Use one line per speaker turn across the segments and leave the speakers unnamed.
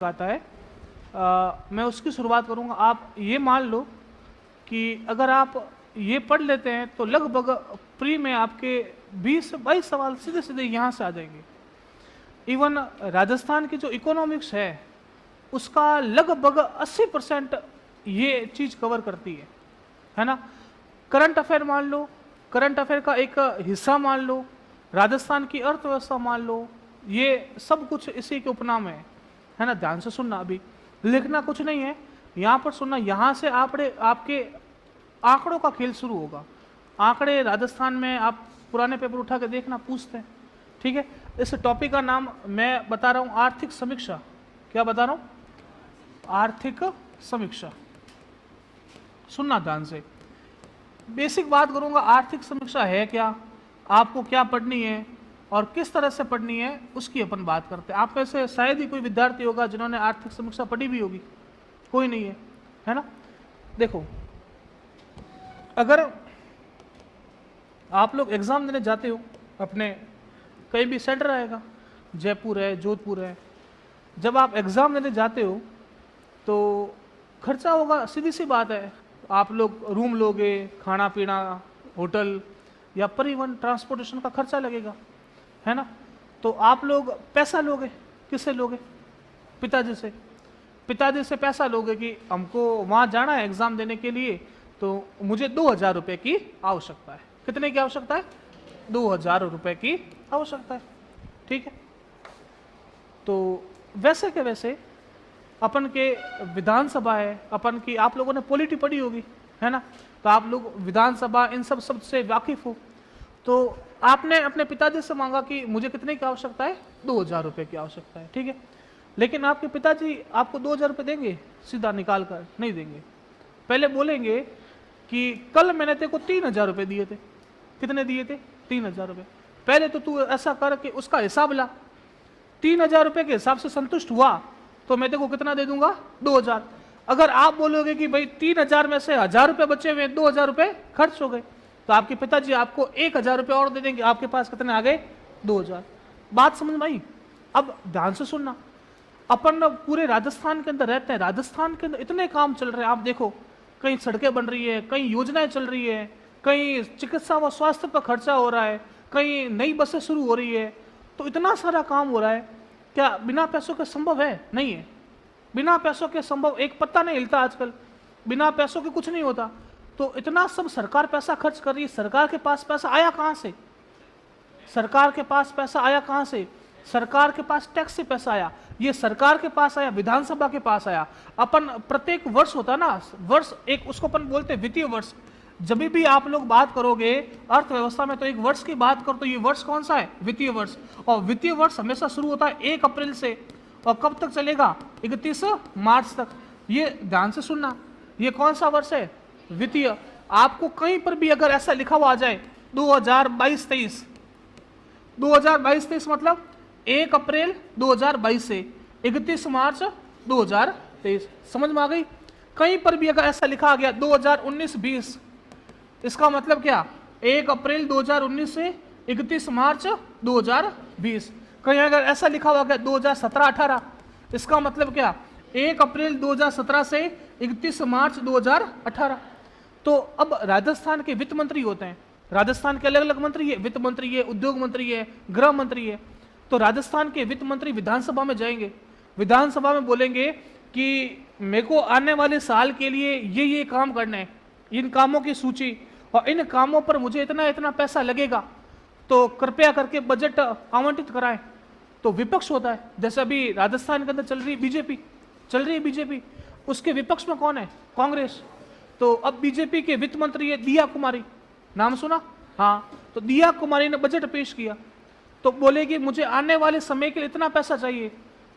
आता है। मैं उसकी शुरुआत करूंगा। आप ये मान लो कि अगर आप ये पढ़ लेते हैं तो लगभग प्री में आपके 20-22 सवाल सीधे सीधे यहाँ से आ जाएंगे। इवन राजस्थान की जो इकोनॉमिक्स है उसका लगभग 80% ये चीज कवर करती है ना। करंट अफेयर मान लो, करंट अफेयर का एक हिस्सा मान लो, राजस्थान की अर्थव्यवस्था मान लो, ये सब कुछ इसी के उपनाम है ना। ध्यान से सुनना, अभी लिखना कुछ नहीं है, यहाँ पर सुनना। यहाँ से आपके आंकड़ों का खेल शुरू होगा। आंकड़े राजस्थान में आप पुराने पेपर उठा के देखना, पूछते हैं, ठीक है। इस टॉपिक का नाम मैं बता रहा हूँ आर्थिक समीक्षा। क्या बता रहा हूँ? आर्थिक समीक्षा। सुनना ध्यान से, बेसिक बात करूंगा। आर्थिक समीक्षा है क्या, आपको क्या पढ़नी है और किस तरह से पढ़नी है, उसकी अपन बात करते हैं। आप में से शायद ही कोई विद्यार्थी होगा जिन्होंने आर्थिक समीक्षा पढ़ी भी होगी, कोई नहीं है ना। देखो, अगर आप लोग एग्जाम देने जाते हो, अपने कहीं भी सेंटर आएगा, जयपुर है, जोधपुर है, जब आप एग्जाम देने जाते हो तो खर्चा होगा, सीधी सी बात है। आप लोग रूम लोगे, खाना पीना, होटल या परिवहन ट्रांसपोर्टेशन का खर्चा लगेगा, है ना। तो आप लोग पैसा लोगे, किससे लोगे? पिताजी से। पिताजी से पैसा लोगे कि हमको वहाँ जाना है एग्जाम देने के लिए, तो मुझे 2000 रुपये की आवश्यकता है। कितने की आवश्यकता है? 2000 रुपये की आवश्यकता है, ठीक है। तो वैसे के वैसे अपन के विधानसभा है, अपन की, आप लोगों ने पॉलिटी पढ़ी होगी, है ना। तो आप लोग विधानसभा इन सब शब्द से वाकिफ हो। तो आपने अपने पिताजी से मांगा कि मुझे कितने की आवश्यकता है? 2000 रुपये की आवश्यकता है, ठीक है। लेकिन आपके पिताजी आपको 2000 रुपये देंगे सीधा निकाल कर? नहीं देंगे। पहले बोलेंगे कि कल मैंने तेरे को 3000 रुपये दिए थे। कितने दिए थे? 3000 रुपये। पहले तो तू ऐसा कर कि उसका हिसाब ला। 3000 रुपये के हिसाब से संतुष्ट हुआ तो मैं तेरे को कितना दे दूंगा? 2000। अगर आप बोलोगे कि भाई 3000 में से 1000 रुपये बचे हुए, 2000 रुपये खर्च हो गए, तो आपके पिताजी आपको 1000 रुपये और दे देंगे। आपके पास कितने आ गए? 2000। बात समझ में आई? अब ध्यान से सुनना। अपन पूरे राजस्थान के अंदर रहते हैं, राजस्थान के अंदर इतने काम चल रहे हैं। आप देखो, कहीं सड़कें बन रही है, कहीं योजनाएं चल रही है, कहीं चिकित्सा व स्वास्थ्य पर खर्चा हो रहा है, कहीं नई बसें शुरू हो रही है। तो इतना सारा काम हो रहा है, क्या बिना पैसों के संभव है? नहीं है। बिना पैसों के संभव एक पत्ता नहीं हिलता आजकल, बिना पैसों के कुछ नहीं होता। तो इतना सब सरकार पैसा खर्च कर रही है। सरकार के पास पैसा आया कहां से? सरकार के पास पैसा आया कहां से? सरकार के पास टैक्स से पैसा आया। ये सरकार के पास आया, विधानसभा के पास आया। अपन प्रत्येक वर्ष होता ना, वर्ष एक, उसको अपन बोलते हैं वित्तीय वर्ष। जब भी आप लोग बात करोगे अर्थव्यवस्था में, तो एक वर्ष की बात करो तो ये वर्ष कौन सा है? वित्तीय वर्ष। और वित्तीय वर्ष हमेशा शुरू होता है 1 अप्रैल से, और कब तक चलेगा? 31 मार्च तक। ये ध्यान से सुनना, ये कौन सा वर्ष है? वित्तीय। आपको कहीं पर भी अगर ऐसा लिखा हुआ आ जाए 2022-23, 2022-23 मतलब 1 अप्रैल 2022 से 31 मार्च 2023, समझ में आ गई? कहीं पर भी अगर ऐसा लिखा आ गया 2019-20, इसका मतलब क्या? 1 अप्रैल 2019 से 31 मार्च 2020। कहीं अगर ऐसा लिखा हुआ गया 2017-18, इसका मतलब क्या? 1 अप्रैल 2017 से 31 मार्च 2018। तो अब राजस्थान के वित्त मंत्री होते हैं, राजस्थान के अलग अलग मंत्री है, वित्त मंत्री है, उद्योग मंत्री है, गृह मंत्री है। तो राजस्थान के वित्त मंत्री विधानसभा में जाएंगे, विधानसभा में बोलेंगे कि मेरे को आने वाले साल के लिए ये काम करना है, इन कामों की सूची, और इन कामों पर मुझे इतना इतना पैसा लगेगा, तो कृपया करके बजट आवंटित कराएं। तो विपक्ष होता है, जैसे अभी राजस्थान के अंदर चल रही है बीजेपी, उसके विपक्ष में कौन है? कांग्रेस। तो अब बीजेपी के वित्त मंत्री है दिया कुमारी, नाम सुना? हाँ। तो दिया कुमारी ने बजट पेश किया, तो बोलेगी मुझे आने वाले समय के लिए इतना पैसा चाहिए।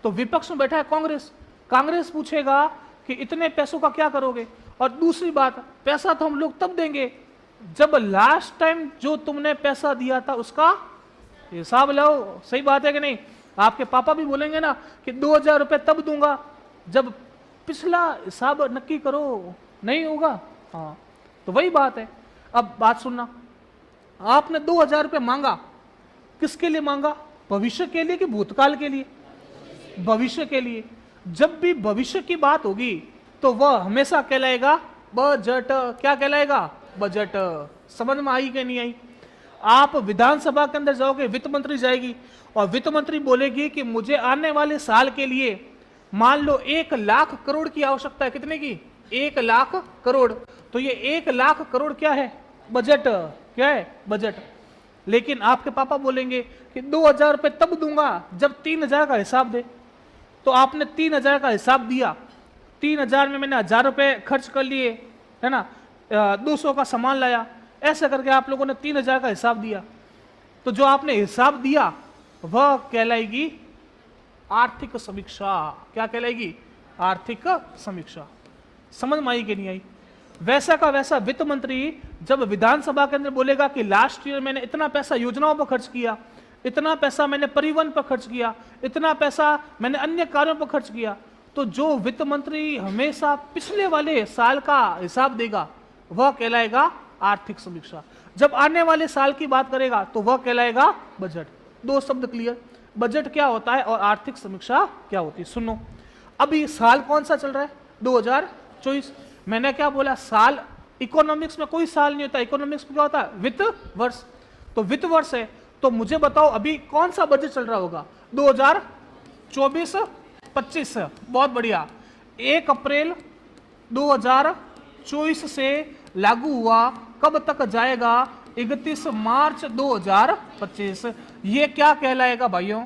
तो विपक्ष में बैठा है कांग्रेस, कांग्रेस पूछेगा कि इतने पैसों का क्या करोगे? और दूसरी बात, पैसा तो हम लोग तब देंगे जब लास्ट टाइम जो तुमने पैसा दिया था उसका हिसाब लाओ। सही बात है कि नहीं? आपके पापा भी बोलेंगे ना कि 2000 रुपये तब दूंगा जब पिछला हिसाब नक्की करो, नहीं होगा। हाँ, तो वही बात है। अब बात सुनना, आपने 2000 रुपये मांगा, किसके लिए मांगा? भविष्य के लिए कि भूतकाल के लिए? भविष्य के लिए। जब भी भविष्य की बात होगी तो वह हमेशा कहलाएगा बजट। क्या कहलाएगा? बजट। समझ में आई कि नहीं आई? आप विधानसभा के अंदर जाओगे, वित्त मंत्री जाएगी और वित्त मंत्री बोलेगी कि मुझे आने वाले साल के लिए मान लो 1 लाख करोड़ की आवश्यकता है। कितने की? 1 लाख करोड़। तो ये 1 लाख करोड़ क्या है? बजट। क्या है? बजट। लेकिन आपके पापा बोलेंगे कि 2,000 रुपए तब दूंगा जब 3,000 का हिसाब दे। तो आपने 3,000 का हिसाब दिया, 3,000 में मैंने 1,000 रुपए खर्च कर लिए, है ना, 200 का सामान लाया, ऐसे करके आप लोगों ने 3,000 का हिसाब दिया। तो जो आपने हिसाब दिया वह कहलाएगी आर्थिक समीक्षा। क्या कहलाएगी? आर्थिक समीक्षा। समझ में आई कि नहीं आई? वैसा का वैसा वित्त मंत्री जब विधानसभा के अंदर बोलेगा कि लास्ट ईयर मैंने इतना पैसा योजनाओं पर खर्च किया, इतना पैसा मैंने परिवहन पर खर्च किया, इतना पैसा मैंने अन्य कार्यों पर खर्च किया, तो जो वित्त मंत्री हमेशा पिछले वाले साल का हिसाब देगा वह कहलाएगा आर्थिक समीक्षा। जब आने वाले साल की बात करेगा तो वह कहलाएगा बजट। 2 शब्द क्लियर। बजट क्या होता है और आर्थिक समीक्षा क्या होती है? सुनो, अभी साल कौन सा चल रहा है? 2024। मैंने क्या बोला? साल। इकोनॉमिक्स में कोई साल नहीं होता, इकोनॉमिक्स में क्या होता है? वित्त वर्ष। तो वित्त वर्ष है, तो मुझे बताओ अभी कौन सा बजट चल रहा होगा? 2024-25। बहुत बढ़िया। 1 अप्रैल 2024 से लागू हुआ, कब तक जाएगा? 31 मार्च 2025। ये क्या कहलाएगा भाइयों?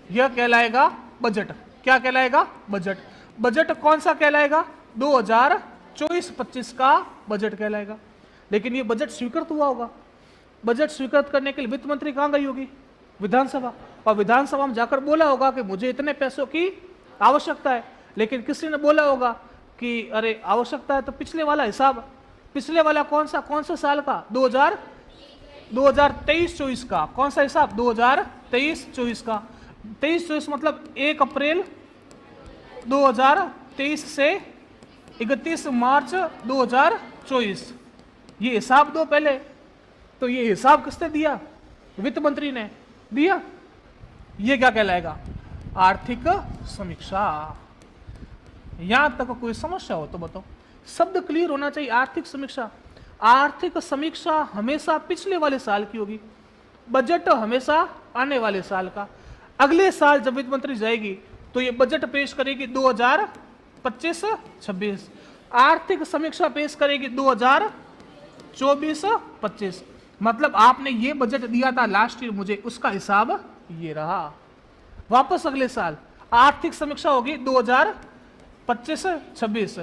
यह कहलाएगा बजट। क्या कहलाएगा? बजट। बजट कौन सा कहलाएगा? 2024-25 का बजट कहलाएगा। लेकिन ये बजट स्वीकृत हुआ होगा। बजट स्वीकृत करने के लिए वित्त मंत्री कहां गई होगी? विधानसभा। और विधानसभा में जाकर बोला होगा कि मुझे इतने पैसों की आवश्यकता है। लेकिन किसी ने बोला होगा कि अरे आवश्यकता है तो पिछले वाला हिसाब। पिछले वाला कौन सा साल का? 2023-24 का। कौन सा हिसाब? 2023-24 का। 23-24 मतलब 1 अप्रैल 2023 से 31 मार्च 2024। ये हिसाब दो पहले। तो ये हिसाब किसने दिया? वित्त मंत्री ने दिया। ये क्या कहलाएगा? आर्थिक समीक्षा। यहां तक कोई समस्या हो तो बताओ। शब्द क्लियर होना चाहिए। आर्थिक समीक्षा। आर्थिक समीक्षा हमेशा पिछले वाले साल की होगी, बजट हमेशा आने वाले साल का। अगले साल जब वित्त मंत्री जाएगी तो ये बजट पेश करेगी 2025-26। आर्थिक समीक्षा पेश करेगी 2024-25। मतलब आपने ये बजट दिया था लास्ट ईयर मुझे, उसका हिसाब ये रहा। वापस अगले साल आर्थिक समीक्षा होगी 2025-26।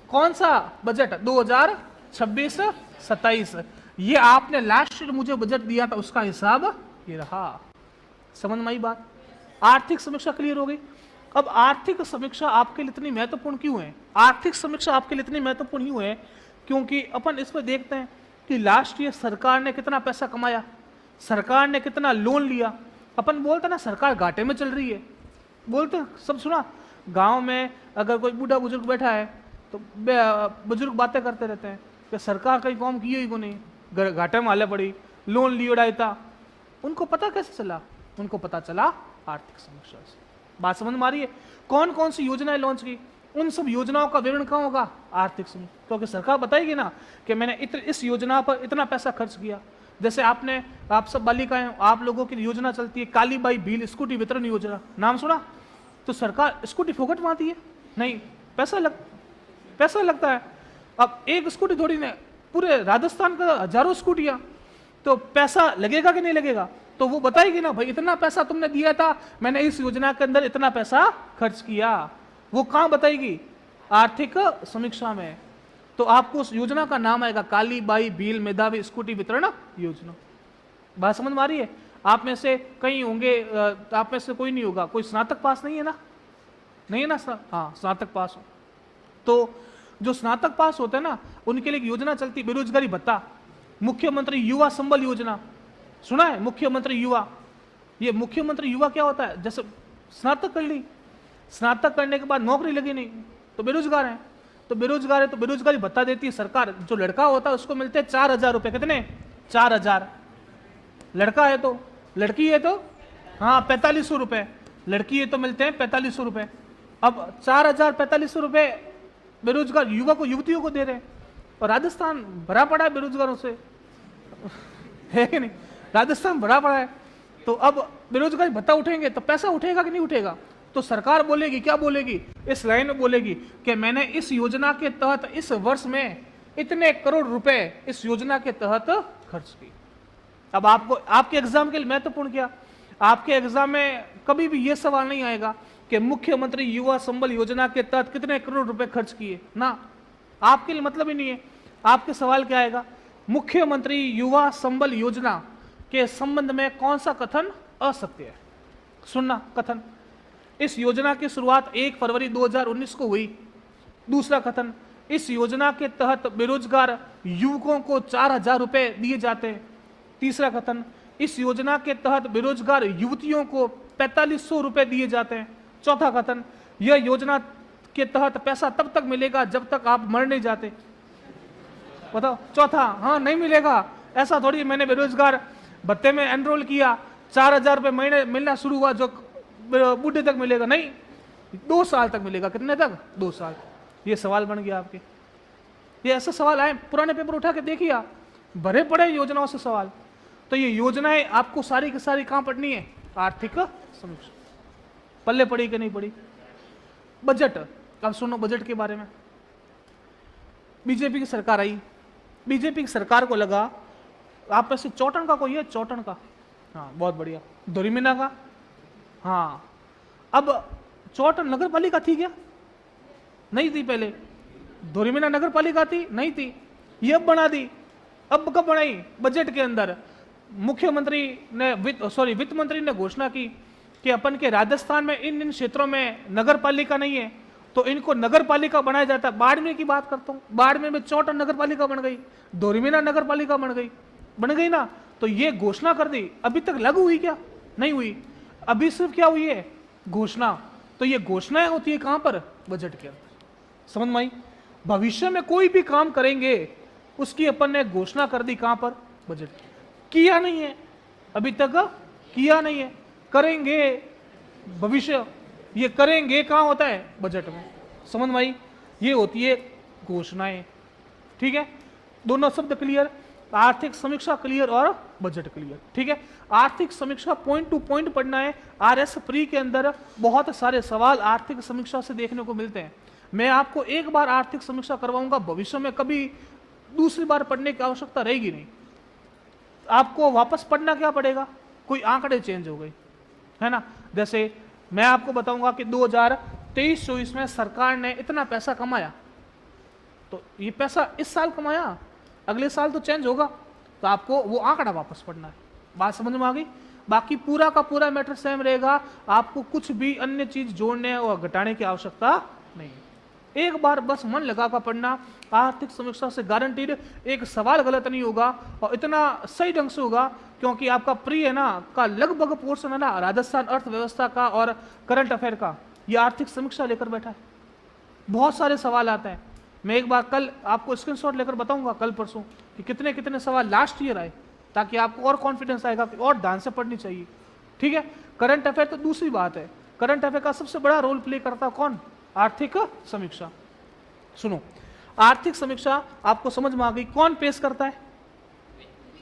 कौन सा बजट? 2026-27। ये आपने लास्ट ईयर मुझे बजट दिया था, उसका हिसाब ये रहा। समझ में आई बात? आर्थिक समीक्षा क्लियर हो गई। अब आर्थिक समीक्षा आपके लिए इतनी महत्वपूर्ण क्यों है? आर्थिक समीक्षा आपके लिए इतनी महत्वपूर्ण क्यों है? क्योंकि अपन इसमें देखते हैं कि लास्ट ईयर सरकार ने कितना पैसा कमाया, सरकार ने कितना लोन लिया। अपन बोलते ना सरकार घाटे में चल रही है, बोलते सब सुना। गांव में अगर कोई बूढ़ा बुजुर्ग बैठा है तो बुजुर्ग बातें करते रहते हैं कि सरकार कहीं काम की ही को नहीं, घाटे में हाले पड़ी, लोन लियो डायता। उनको पता कैसे चला? उनको पता चला आर्थिक समीक्षा से। बात समझ में आ रही है? कौन कौन सी योजनाएं लॉन्च की, उन सब योजनाओं का विवरण कहाँ होगा? आर्थिक समीक्षा। क्योंकि सरकार बताएगी ना कि मैंने इस योजना पर इतना पैसा खर्च किया। जैसे आप सब बालिकाएं, आप लोगों की योजना चलती है काली बाई भील स्कूटी वितरण योजना, नाम सुना? तो सरकार स्कूटी फोकट में आती है? नहीं, पैसा लगता है। अब एक स्कूटी थोड़ी ना, पूरे राजस्थान का हजारों स्कूटियां, तो पैसा लगेगा कि नहीं लगेगा? तो वो बताएगी ना भाई इतना पैसा तुमने दिया था, मैंने इस योजना के अंदर इतना पैसा खर्च किया। वो कहां बताएगी? आर्थिक समीक्षा में। तो आपको उस योजना का नाम आएगा काली बाई भील मेधावी स्कूटी वितरण योजना। बात समझ में आ रही है? आप में से कई होंगे, आप में से कोई नहीं होगा, कोई स्नातक पास नहीं है ना? नहीं है ना? हाँ, स्नातक पास हो। तो जो स्नातक पास होते हैं ना, उनके लिए एक योजना चलती है बेरोजगारी भत्ता, मुख्यमंत्री युवा संबल योजना। सुना है? मुख्यमंत्री युवा। ये मुख्यमंत्री युवा क्या होता है? जैसे स्नातक कर ली, स्नातक करने के बाद नौकरी लगी नहीं तो बेरोजगार है, तो बेरोजगारी भत्ता देती है सरकार। जो लड़का होता है उसको मिलते हैं 4,000 रुपए। कितने? 4,000। लड़का है तो, लड़की है तो हाँ 4,500 रुपए। लड़की है तो मिलते हैं 4,500 रुपए। अब 4,045 रुपए बेरोजगार युवक को युवतियों को दे रहे हैं, और राजस्थान भरा पड़ा है बेरोजगारों से, है कि नहीं? राजस्थान भरा पड़ा है। तो अब बेरोजगारी भत्ता उठेंगे तो पैसा उठेगा कि नहीं उठेगा? तो सरकार बोलेगी, क्या बोलेगी? इस लाइन में बोलेगी कि मैंने इस योजना के तहत इस वर्ष में इतने करोड़ रुपए इस योजना के तहत खर्च की। अब आपको आपके एग्जाम के लिए महत्वपूर्ण क्या, आपके एग्जाम में कभी भी यह सवाल नहीं आएगा कि मुख्यमंत्री युवा संबल योजना के तहत कितने करोड़ रुपए खर्च किए ना, आपके लिए मतलब ही नहीं है। आपके सवाल क्या आएगा? मुख्यमंत्री युवा संबल योजना के संबंध में कौन सा कथन असत्य है? सुनना कथन, इस योजना की शुरुआत 1 फरवरी 2019 को हुई। दूसरा कथन, इस योजना के तहत बेरोजगार युवकों को 4,000 रुपए दिए जाते हैं। तीसरा कथन, इस योजना के तहत बेरोजगार युवतियों को 4,500 रुपए दिए जाते हैं। चौथा कथन, यह योजना के तहत पैसा तब तक मिलेगा जब तक आप मर नहीं जाते। बताओ चौथा, हाँ नहीं मिलेगा, ऐसा थोड़ी मैंने बेरोजगार भत्ते में एनरोल किया 4,000 रुपए महीने मिलना शुरू हुआ जो बूढ़े तक मिलेगा, नहीं 2 साल तक मिलेगा। कितने तक? 2 साल। ये सवाल बन गया आपके, ये ऐसे सवाल आए, पुराने पेपर उठा के देखिए आप, भरे पड़े योजनाओं से सवाल। तो ये योजनाएं आपको सारी की सारी कहां पढ़नी है? आर्थिक समीक्षा। पल्ले पड़ी कि नहीं पड़ी? बजट, अब सुनो बजट के बारे में। बीजेपी की सरकार आई, बीजेपी की सरकार को लगा, आप में से चौटन का कोई है? चौटन का, हाँ बहुत बढ़िया। दोरीमीना का, हाँ। अब चौटन नगर पालिका थी क्या? नहीं थी पहले। दोरीमीना नगर पालिका थी? नहीं थी। ये अब बना दी। अब कब बनाई? बजट के अंदर मुख्यमंत्री ने वित्त मंत्री ने घोषणा की कि अपन के राजस्थान में इन क्षेत्रों में नगर पालिका नहीं है तो इनको नगर पालिका बनाया जाता है। बाड़मेर की बात करता हूँ, बाड़मेर में चौटन नगर पालिका बन गई, दोरीमीना नगर पालिका बन गई ना। तो ये घोषणा कर दी, अभी तक लागू हुई क्या? नहीं हुई। अभी सिर्फ क्या हुई है? घोषणा। तो ये घोषणाएं होती है कहां पर? बजट के अंदर। समझ में आई? भविष्य में कोई भी काम करेंगे उसकी अपन ने घोषणा कर दी कहां पर? बजट। किया नहीं है अभी तक, किया नहीं है, करेंगे भविष्य, ये करेंगे कहां होता है? बजट में। समझ में आई? ये होती है घोषणाएं। ठीक है, दोनों शब्द क्लियर, आर्थिक समीक्षा क्लियर और बजट क्लियर। ठीक है, आर्थिक समीक्षा पॉइंट टू पॉइंट पढ़ना है। आरएस प्री के अंदर बहुत सारे सवाल आर्थिक समीक्षा से देखने को मिलते हैं। मैं आपको एक बार आर्थिक समीक्षा करवाऊंगा, भविष्य में कभी दूसरी बार पढ़ने की आवश्यकता रहेगी नहीं। आपको वापस पढ़ना क्या पड़ेगा? कोई आंकड़े चेंज हो गए, है ना। जैसे मैं आपको बताऊंगा कि 2023-24 में सरकार ने इतना पैसा कमाया, तो ये पैसा इस साल कमाया, अगले साल तो चेंज होगा, तो आपको वो आंकड़ा वापस पढ़ना है। बात समझ में आ गई? बाकी पूरा का पूरा मैटर सेम रहेगा, आपको कुछ भी अन्य चीज जोड़ने और घटाने की आवश्यकता नहीं है। एक बार बस मन लगा कर पढ़ना, आर्थिक समीक्षा से गारंटीड एक सवाल गलत नहीं होगा और इतना सही ढंग से होगा, क्योंकि आपका प्री है ना का लगभग पोर्शन है ना राजस्थान अर्थव्यवस्था का और करंट अफेयर का, ये आर्थिक समीक्षा लेकर बैठा है। बहुत सारे सवाल आते हैं। मैं एक बार कल आपको स्क्रीनशॉट लेकर बताऊंगा, कल परसों, कि कितने कितने सवाल लास्ट ईयर आए, ताकि आपको और कॉन्फिडेंस आएगा कि और ध्यान से पढ़नी चाहिए। ठीक है, करंट अफेयर तो दूसरी बात है, करंट अफेयर का सबसे बड़ा रोल प्ले करता कौन? आर्थिक समीक्षा। सुनो, आर्थिक समीक्षा आपको समझ में आ गई, कौन पेश करता है?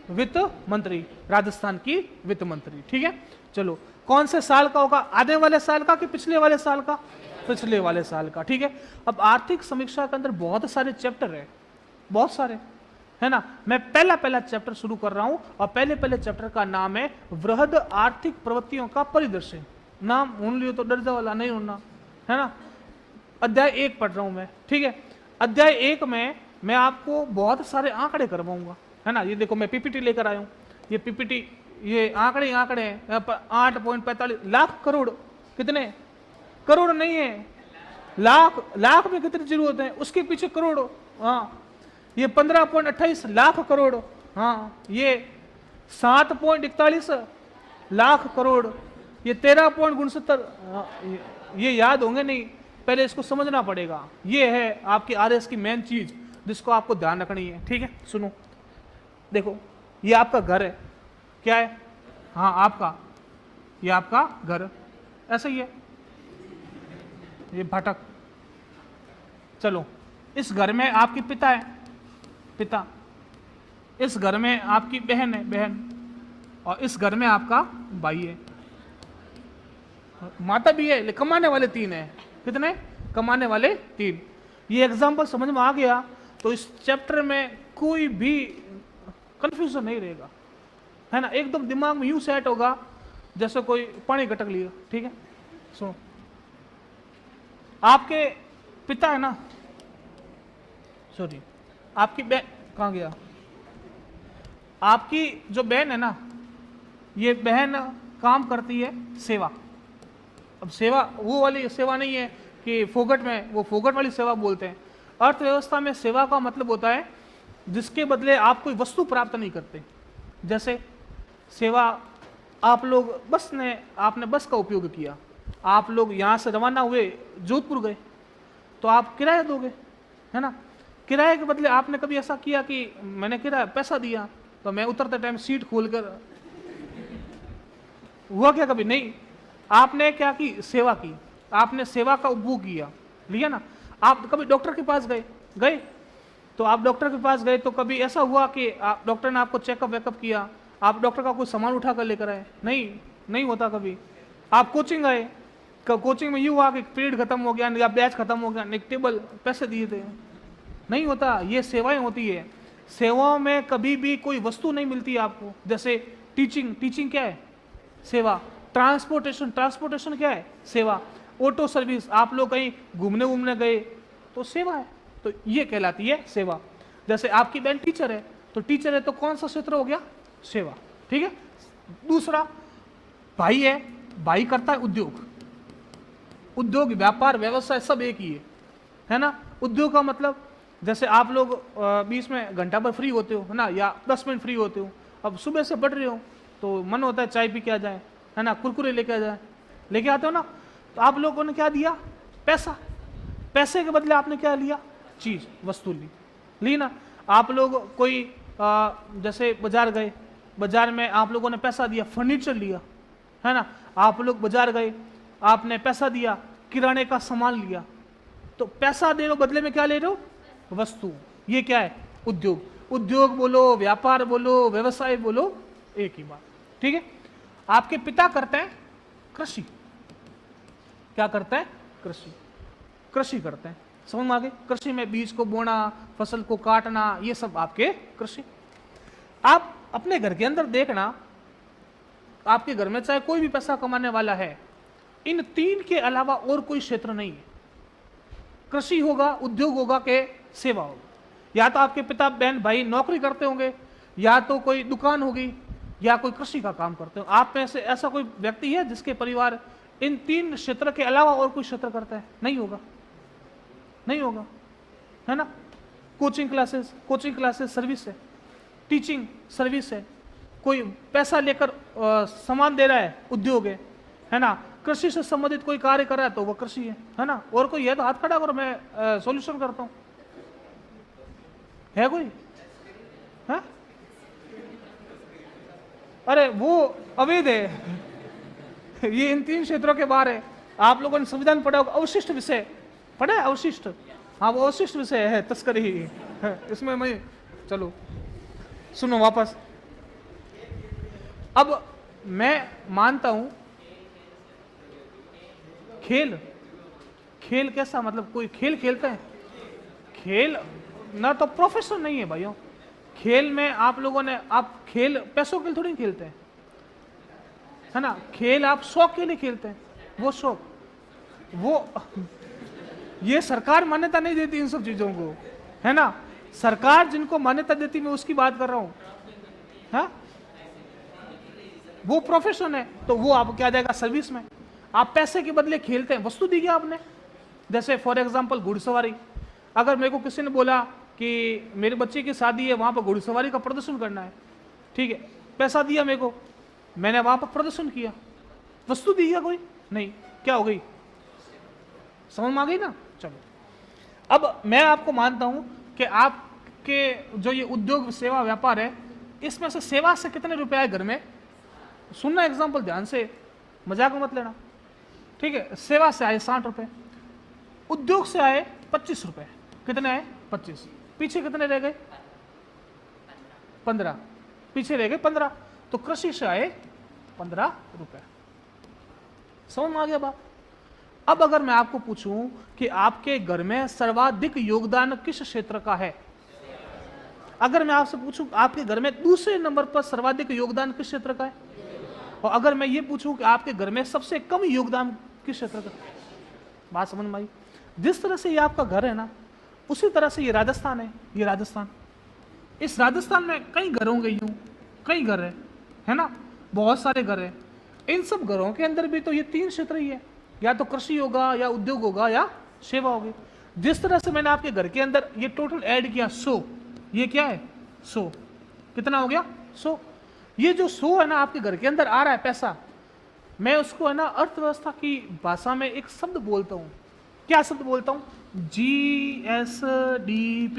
वित्त मंत्री, राजस्थान की वित्त मंत्री। ठीक है, चलो कौन से साल का होगा? आने वाले साल का कि पिछले वाले साल का? पिछले वाले साल का। ठीक है, अब आर्थिक समीक्षा के अंदर बहुत सारे चैप्टर है, बहुत सारे, है ना। मैं पहला चैप्टर शुरू कर रहा हूं और पहले चैप्टर का नाम है वृहद आर्थिक प्रवृत्तियों का परिदृश्य। नाम उन लियो तो डर जाओ वाला नहीं होना, है ना। अध्याय 1 पढ़ रहा हूं मैं। ठीक है, अध्याय 1 में मैं आपको बहुत सारे आंकड़े करवाऊंगा, है ना। ये देखो मैं पीपीटी लेकर आया हूं, ये पीपीटी, ये आंकड़े हैं 8.45 लाख करोड़। कितने करोड़? नहीं है लाख, लाख में कितनी जरूरत है, उसके पीछे करोड़। हाँ, ये 15.28 लाख करोड़। हाँ, ये 7.41 लाख करोड़, ये 13.69। ये याद होंगे नहीं, पहले इसको समझना पड़ेगा। ये है आपकी आरएस की मेन चीज जिसको आपको ध्यान रखनी है। ठीक है, सुनो, देखो ये आपका घर है, क्या है? हाँ आपका, ये आपका घर, ऐसा ही है, ये फाटक। चलो, इस घर में आपके पिता है, पिता, इस घर में आपकी बहन है, बहन, और इस घर में आपका भाई है, माता भी है, लेकिन कमाने वाले तीन है। कितने? कमाने वाले तीन। ये एग्जाम्पल समझ में आ गया तो इस चैप्टर में कोई भी कंफ्यूजन नहीं रहेगा, है ना, एकदम दिमाग में यूं सेट होगा जैसे कोई पानी गटक लिया। ठीक है, सुनो, आपके पिता है ना, सॉरी, आपकी बहन कहाँ गया, आपकी जो बहन है ना, ये बहन काम करती है सेवा। अब सेवा वो वाली सेवा नहीं है कि फोगट में, वो फोगट वाली सेवा बोलते हैं। अर्थव्यवस्था में सेवा का मतलब होता है जिसके बदले आप कोई वस्तु प्राप्त नहीं करते। जैसे सेवा, आप लोग बस ने, आपने बस का उपयोग किया, आप लोग यहाँ से रवाना हुए, जोधपुर गए, तो आप किराया दोगे, है ना। किराए के बदले आपने कभी ऐसा किया कि मैंने किराया पैसा दिया तो मैं उतरते टाइम सीट खोलकर, हुआ क्या? कभी नहीं। आपने क्या की? सेवा की, आपने सेवा का उपभोग किया, लिया ना। आप कभी डॉक्टर के पास गए तो आप डॉक्टर के पास गए तो कभी ऐसा हुआ कि आप, डॉक्टर ने आपको चेकअप वेकअप किया, आप डॉक्टर का कोई सामान उठा कर लेकर आए? नहीं होता कभी। आप कोचिंग आए, कोचिंग में ये हुआ कि पीरियड खत्म हो गया या बैच खत्म हो गया, एक टेबल पैसे दिए थे? नहीं होता। ये सेवाएं होती है। सेवाओं में कभी भी कोई वस्तु नहीं मिलती आपको। जैसे टीचिंग क्या है? सेवा। ट्रांसपोर्टेशन क्या है? सेवा। ऑटो सर्विस, आप लोग कहीं घूमने गए तो सेवा है, तो ये कहलाती है सेवा। जैसे आपकी बहन टीचर है, तो टीचर है तो कौन सा क्षेत्र हो गया? सेवा। ठीक है। दूसरा, भाई है, भाई करता है उद्योग, व्यापार, व्यवसाय सब एक ही है ना। उद्योग का मतलब, जैसे आप लोग बीच में घंटा भर फ्री होते हो, है ना, या 10 मिनट फ्री होते हो। अब सुबह से पढ़ रहे हो तो मन होता है चाय पी के आ जाए, है ना, कुरकुरे लेके आ जाए, लेके आते हो ना। तो आप लोगों ने क्या दिया? पैसे के बदले आपने क्या लिया? चीज, वस्तु ली ना। आप लोग कोई जैसे बाजार गए, बाजार में आप लोगों ने पैसा दिया, फर्नीचर लिया, है ना। आप लोग बाजार गए, आपने पैसा दिया, किराने का सामान लिया। तो पैसा दे रहे हो, बदले में क्या ले रहे हो? वस्तु। ये क्या है? उद्योग बोलो, व्यापार बोलो, व्यवसाय बोलो, एक ही बात। ठीक है। आपके पिता करते हैं कृषि। क्या करते हैं? कृषि करते हैं। समझ में आ गई? कृषि में बीज को बोना, फसल को काटना, ये सब आपके कृषि। आप अपने घर के अंदर देखना, आपके घर में चाहे कोई भी पैसा कमाने वाला है, इन तीन के अलावा और कोई क्षेत्र नहीं है। कृषि होगा, उद्योग होगा के सेवा होगा। या तो आपके पिता, बहन, भाई नौकरी करते होंगे, या तो कोई दुकान होगी, या कोई कृषि का काम करते हो। आप में से ऐसा कोई व्यक्ति है जिसके परिवार इन तीन क्षेत्र के अलावा और कोई क्षेत्र करता है? नहीं होगा, है ना। कोचिंग क्लासेस सर्विस है, टीचिंग सर्विस है, कोई पैसा लेकर सामान दे रहा है, उद्योग है ना। कृषि से संबंधित कोई कार्य कर रहा है तो वो कृषि है ना। और कोई है तो हाथ खड़ा करो, मैं सॉल्यूशन करता हूं। है कोई? है? अरे वो अवैध है, ये इन तीन क्षेत्रों के बाहर है। आप लोगों ने संविधान पढ़ा होगा, अवशिष्ट विषय पढ़ा है? अवशिष्ट, हाँ, वो अवशिष्ट विषय है, तस्करी है इसमें। मैं, चलो सुनो वापस। अब मैं मानता हूं खेल कैसा, मतलब कोई खेल खेलते हैं? खेल ना तो प्रोफेशन नहीं है भाइयों। खेल में आप लोगों ने, आप खेल पैसों के लिए थोड़ी खेलते हैं, है ना। खेल आप शौक के लिए खेलते हैं। वो शौक, वो ये सरकार मान्यता नहीं देती इन सब चीजों को, है ना। सरकार जिनको मान्यता देती, मैं उसकी बात कर रहा हूं, है? वो प्रोफेशन है, तो वो आप क्या जाएगा? सर्विस में। आप पैसे के बदले खेलते हैं, वस्तु दी गया आपने। जैसे फॉर एग्जांपल घुड़सवारी। अगर मेरे को किसी ने बोला कि मेरे बच्चे की शादी है, वहां पर घुड़सवारी का प्रदर्शन करना है, ठीक है, पैसा दिया मेरे को, मैंने वहां पर प्रदर्शन किया, वस्तु दी गया कोई? नहीं। क्या हो गई? समझ में आ गई ना। चलो, अब मैं आपको मानता हूं कि आपके जो ये उद्योग, सेवा, व्यापार है, इसमें से सेवा से कितने रुपए आए घर में? सुनना एग्जाम्पल ध्यान से, मजाक में मत लेना, ठीक है। सेवा से आए 60 रुपए, उद्योग से आए 25 रुपए, कितने आए 25, पीछे कितने रह गए 15, पीछे रह गए 15, तो कृषि से आए 15 रुपए। समझ में आ गया बात? अब अगर मैं आपको पूछूं कि आपके घर में सर्वाधिक योगदान किस क्षेत्र का है, अगर मैं आपसे पूछूं आपके घर में दूसरे नंबर पर सर्वाधिक योगदान किस क्षेत्र का है, और अगर मैं ये पूछूं कि आपके घर में सबसे कम योगदान किस क्षेत्र का, बात समझ में आई? जिस तरह से ये आपका घर है ना, उसी तरह से ये राजस्थान है, ये राजस्थान, इस राजस्थान में कई घर होंगे, यूं कई घर है ना, बहुत सारे घर है। इन सब घरों के अंदर भी तो ये 3 क्षेत्र ही है, या तो कृषि होगा, या उद्योग होगा, या सेवा होगी। जिस तरह से मैंने आपके घर के अंदर ये टोटल ऐड किया 100, ये क्या है 100, कितना हो गया 100। ये जो 100 है ना आपके घर के अंदर आ रहा है पैसा, मैं उसको है ना अर्थव्यवस्था की भाषा में एक शब्द बोलता हूं। क्या शब्द बोलता हूं? GSDP।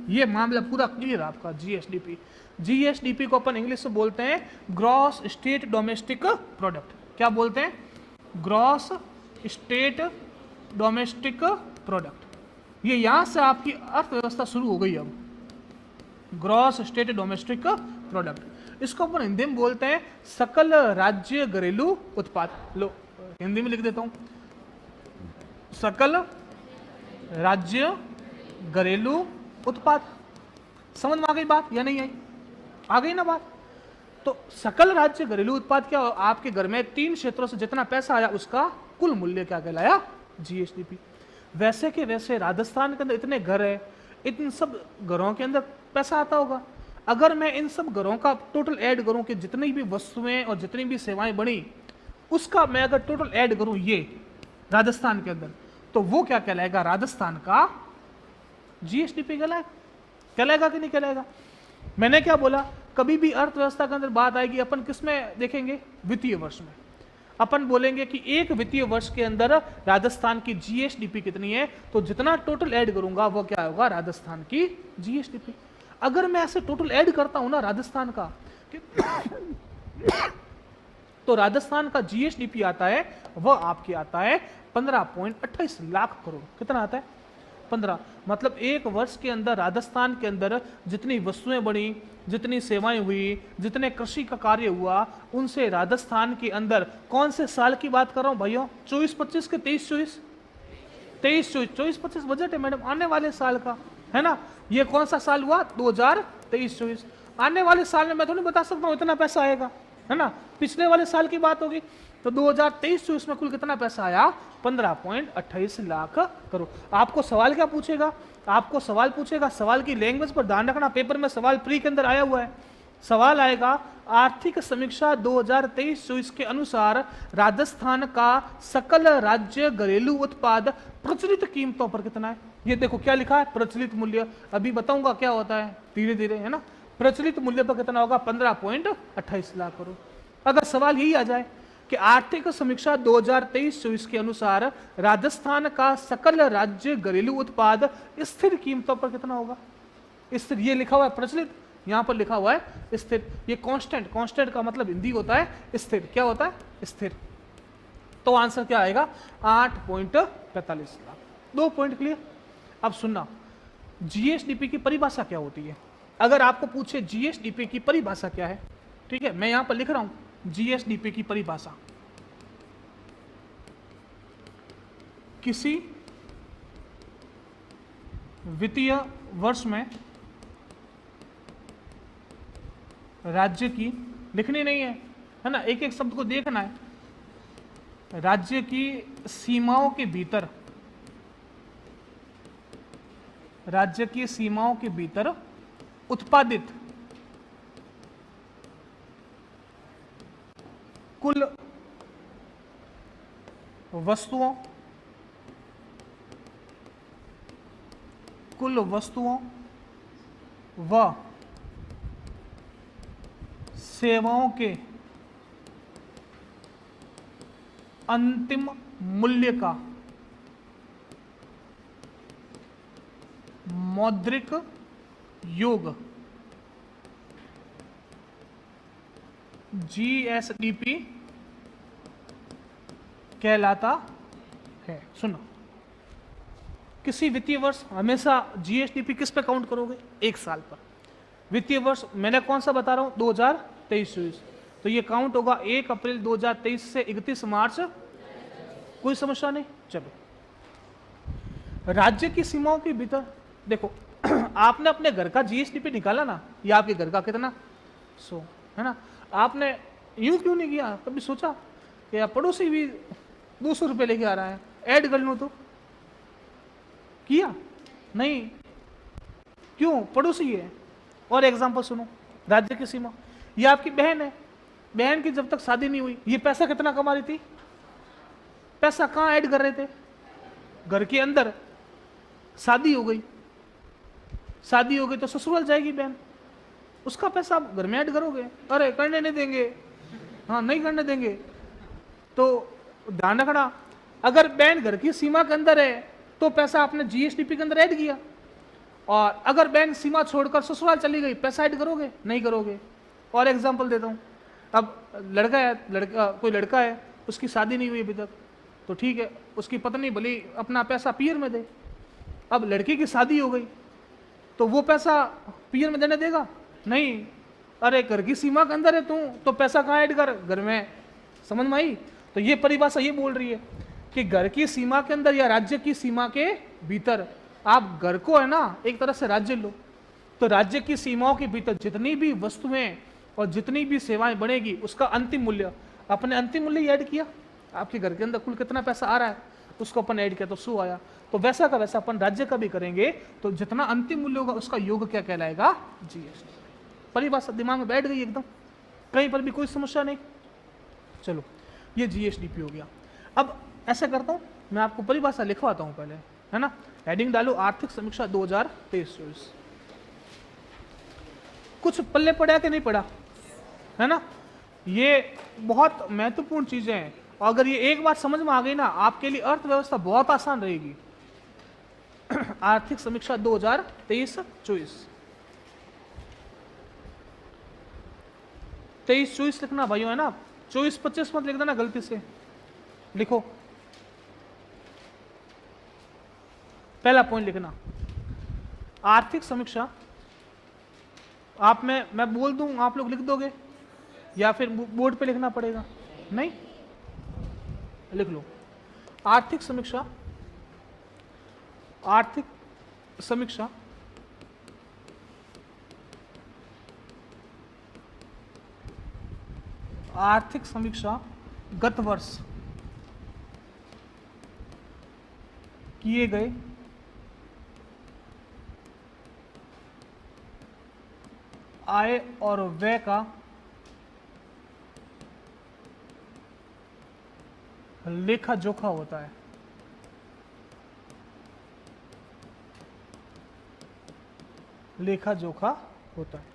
ये मामला पूरा क्लियर आपका। GSDP, GSDP को अपन इंग्लिश में बोलते हैं ग्रॉस स्टेट डोमेस्टिक प्रोडक्ट। क्या बोलते हैं? Gross state domestic product. ये यहां से आपकी अर्थव्यवस्था शुरू हो गई। अब ग्रॉस स्टेट डोमेस्टिक प्रोडक्ट, इसको अपन हिंदी में बोलते हैं सकल राज्य घरेलू उत्पाद। लो हिंदी में लिख देता हूं, सकल राज्य घरेलू उत्पाद। समझ में आ गई बात या नहीं आई? आ गई ना बात? तो सकल राज्य घरेलू उत्पाद क्या? आपके घर में 3 क्षेत्रों से जितना पैसा आया उसका कुल मूल्य क्या कहलाया? GSDP। वैसे के वैसे राजस्थान के अंदर इतने घर है, इन सब घरों के अंदर पैसा आता होगा। अगर मैं इन सब घरों का टोटल ऐड करूं कि जितनी भी वस्तुएं और जितनी भी सेवाएं बनी, उसका मैं अगर टोटल ऐड करूं ये राजस्थान के अंदर, तो वो क्या कहलाएगा? राजस्थान का GSDP कहलाएगा कि नहीं कहलाएगा? मैंने क्या बोला, कभी भी अर्थव्यवस्था के अंदर बात आएगी अपन किस में देखेंगे? वित्तीय वर्ष में। अपन बोलेंगे कि एक वित्तीय वर्ष के अंदर राजस्थान की GSDP कितनी है, तो जितना टोटल ऐड करूंगा वो क्या होगा? राजस्थान की GSDP। अगर मैं ऐसे टोटल ऐड करता हूं ना राजस्थान का तो राजस्थान का GSDP आता है, वह आपके आता है 15.28 लाख करोड़। कितना आता है? 15। मतलब एक वर्ष के अंदर राजस्थान के अंदर जितनी वस्तुएं बनी, जितनी सेवाएं हुई, जितने कृषि का कार्य हुआ, उनसे राजस्थान के अंदर, कौन से साल की बात कर रहा हूं भाइयों? 24-25 के 23-24, 23-24 बजट है मैडम, आने वाले साल का है ना। ये कौन सा साल हुआ? 2023-24। आने वाले साल में मैं तो नहीं बता सकता हूं इतना पैसा आएगा, है ना। पिछले वाले साल की बात होगी, तो 2023-24 में कुल कितना पैसा आया? 15.28 लाख करोड़। आपको सवाल क्या पूछेगा? आपको सवाल पूछेगा, सवाल की लैंग्वेज पर ध्यान रखना, पेपर में सवाल प्री के अंदर आया हुआ है। सवाल आएगा आर्थिक समीक्षा 2023-24 के अनुसार राजस्थान का सकल राज्य घरेलू उत्पाद प्रचलित कीमतों पर कितना है? ये देखो क्या लिखा है, प्रचलित मूल्य। अभी बताऊंगा क्या होता है धीरे धीरे, है ना। प्रचलित मूल्य पर कितना होगा? 15.28 लाख करोड़। अगर सवाल यही आ जाए कि आर्थिक समीक्षा 2023-24 के अनुसार राजस्थान का सकल राज्य घरेलू उत्पाद स्थिर कीमतों पर कितना होगा? स्थिर, ये लिखा हुआ है प्रचलित, यहां पर लिखा हुआ है स्थिर। ये कांस्टेंट, कांस्टेंट का मतलब हिंदी होता है स्थिर। क्या होता है? स्थिर। तो आंसर क्या आएगा? 8.45 लाख। 2 point clear. अब सुनना, GSDP की परिभाषा क्या होती है? अगर आपको पूछे GSDP की परिभाषा क्या है, ठीक है, मैं यहां पर लिख रहा हूं GSDP की परिभाषा। किसी वित्तीय वर्ष में राज्य की, लिखनी नहीं है ना, एक एक शब्द को देखना है। राज्य की सीमाओं के भीतर, राज्य की सीमाओं के भीतर उत्पादित कुल वस्तुओं, व सेवाओं के अंतिम मूल्य का मौद्रिक योग GSDP कहलाता है। सुनो, किसी वित्तीय वर्ष हमेशा जीएसडीपी किस पे काउंट करोगे? एक साल पर। वित्तीय वर्ष मैंने कौन सा बता रहा हूं? 2023-24। तो ये काउंट होगा 1 अप्रैल 2023 से 31 मार्च। कोई समस्या नहीं? चलो, राज्य की सीमाओं के भीतर देखो आपने अपने घर का जीएसडीपी निकाला ना, ये आपके घर का कितना 100 है ना। आपने यूं क्यों नहीं किया? कभी सोचा कि यार पड़ोसी भी 200 रुपये लेके आ रहा है, ऐड कर लूं? तो किया नहीं, क्यों? पड़ोसी है। और एग्जांपल सुनो, राज्य की सीमा, ये आपकी बहन है, बहन की जब तक शादी नहीं हुई ये पैसा कितना कमा रही थी? पैसा कहाँ ऐड कर रहे थे? घर के अंदर। शादी हो गई, शादी हो गई तो ससुराल जाएगी बहन, उसका पैसा आप घर में ऐड करोगे? अरे करने नहीं देंगे, हाँ नहीं करने देंगे। तो ध्यान रखना, अगर बहन घर की सीमा के अंदर है तो पैसा आपने जीएसडीपी के अंदर ऐड किया, और अगर बहन सीमा छोड़कर ससुराल चली गई पैसा ऐड करोगे? नहीं करोगे। और एग्जांपल देता हूँ, अब लड़का है, कोई लड़का है, उसकी शादी नहीं हुई अभी तक, तो ठीक है, उसकी पत्नी भली अपना पैसा पीयर में दे। अब लड़की की शादी हो गई तो वो पैसा पीयर में देने देगा? नहीं। अरे घर की सीमा के अंदर है तू, तो पैसा कहाँ ऐड कर? घर में। समझ में आई? तो ये परिभाषा ये बोल रही है कि घर की सीमा के अंदर या राज्य की सीमा के भीतर, आप घर को है ना एक तरह से राज्य लो, तो राज्य की सीमाओं के भीतर जितनी भी वस्तुएं और जितनी भी सेवाएं बनेगी उसका अंतिम मूल्य, अपने अंतिम मूल्य ही ऐड किया। आपके घर के अंदर कुल कितना पैसा आ रहा है उसको अपन ऐड किया तो 100 आया। तो वैसा का वैसा अपन राज्य का भी करेंगे, तो जितना अंतिम मूल्य होगा उसका योग क्या कहलाएगा? जीएसटी। परिभाषा दिमाग में बैठ गई एकदम, कहीं पर भी कोई समस्या नहीं। चलो, ये जीएसडीपी हो गया। अब ऐसा करता हूं, मैं आपको परिभाषा लिखवाता हूं पहले, है ना। हेडिंग डालो आर्थिक समीक्षा 2023-24। कुछ पल्ले पड़ा कि नहीं पड़ा? है ना। ये बहुत महत्वपूर्ण चीजें हैं, और अगर ये एक बात समझ में आ गई ना, आपके लिए अर्थव्यवस्था बहुत आसान रहेगी। आर्थिक समीक्षा 2023-24। 23-24 लिखना भाइयों, है ना। 24-25 मत लिख देना गलती से। लिखो, पहला पॉइंट लिखना, आर्थिक समीक्षा। आप मैं बोल दूं आप लोग लिख दोगे या फिर बोर्ड पे लिखना पड़ेगा? नहीं, लिख लो। आर्थिक समीक्षा, आर्थिक समीक्षा आर्थिक समीक्षा गत वर्ष किए गए आय और व्यय का लेखा जोखा होता है। लेखा जोखा होता है।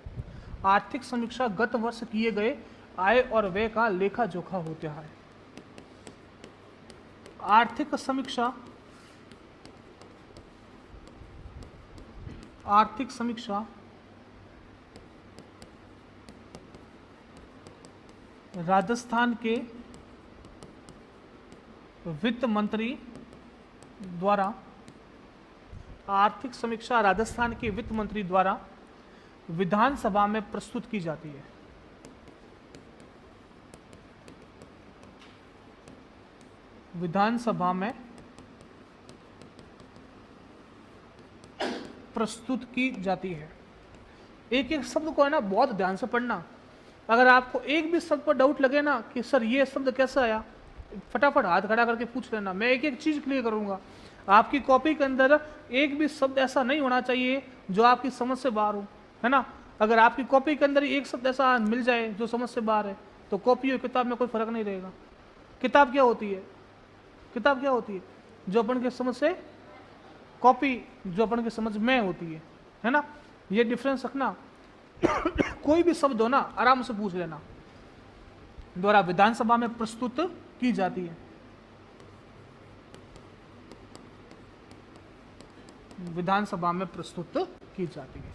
आर्थिक समीक्षा गत वर्ष किए गए आय और व्यय का लेखा जोखा होता है। आर्थिक समीक्षा, आर्थिक समीक्षा राजस्थान के वित्त मंत्री द्वारा, आर्थिक समीक्षा राजस्थान के वित्त मंत्री द्वारा विधानसभा में प्रस्तुत की जाती है। विधानसभा में प्रस्तुत की जाती है। एक एक शब्द को है ना बहुत ध्यान से पढ़ना। अगर आपको एक भी शब्द पर डाउट लगे ना कि सर ये शब्द कैसे आया, फटाफट हाथ खड़ा करके पूछ लेना, मैं एक एक चीज क्लियर करूंगा। आपकी कॉपी के अंदर एक भी शब्द ऐसा नहीं होना चाहिए जो आपकी समझ से बाहर हो, है ना। अगर आपकी कॉपी के अंदर एक शब्द ऐसा मिल जाए जो समझ से बाहर है तो कॉपी और किताब में कोई फर्क नहीं रहेगा। किताब क्या होती है? किताब क्या होती है? जो अपन के समझ से, कॉपी जो अपन के समझ में होती है ना। ये डिफरेंस रखना। कोई भी शब्द हो ना आराम से पूछ लेना। द्वारा विधानसभा में प्रस्तुत की जाती है। विधानसभा में प्रस्तुत की जाती है।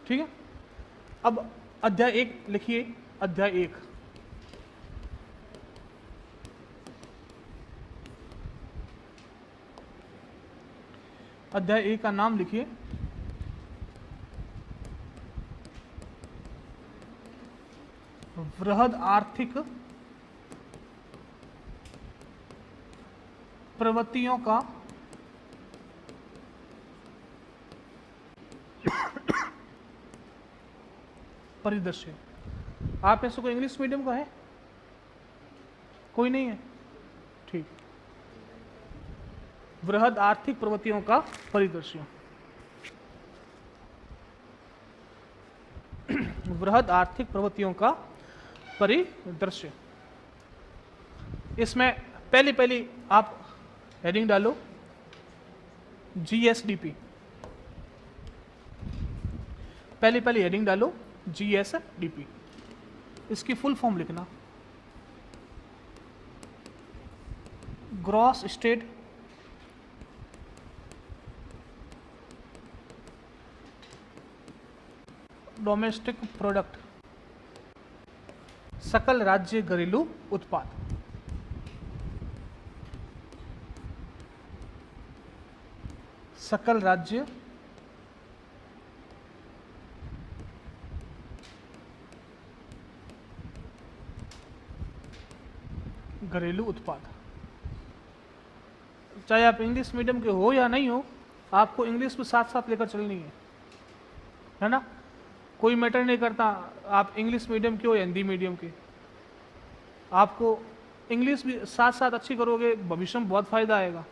ठीक है। अब अध्याय 1 लिखिए। अध्याय 1, अध्याय ए का नाम लिखिए वृहद आर्थिक प्रवृत्तियों का परिदृश्य। आप में से कोई इंग्लिश मीडियम का है? कोई नहीं है? ठीक। वृहद आर्थिक प्रवृत्तियों का परिदृश्य। वृहद आर्थिक प्रवृत्तियों का परिदृश्य। इसमें पहली आप हेडिंग डालो जीएसडीपी। पहली हेडिंग डालो जीएसडीपी। इसकी फुल फॉर्म लिखना ग्रॉस स्टेट डोमेस्टिक प्रोडक्ट, सकल राज्य घरेलू उत्पाद। सकल राज्य घरेलू उत्पाद। चाहे आप इंग्लिश मीडियम के हो या नहीं हो, आपको इंग्लिश भी साथ साथ लेकर चलनी है ना। कोई मैटर नहीं करता आप इंग्लिश मीडियम के हो या हिंदी मीडियम के, आपको इंग्लिश भी साथ साथ अच्छी करोगे, भविष्य में बहुत फायदा आएगा।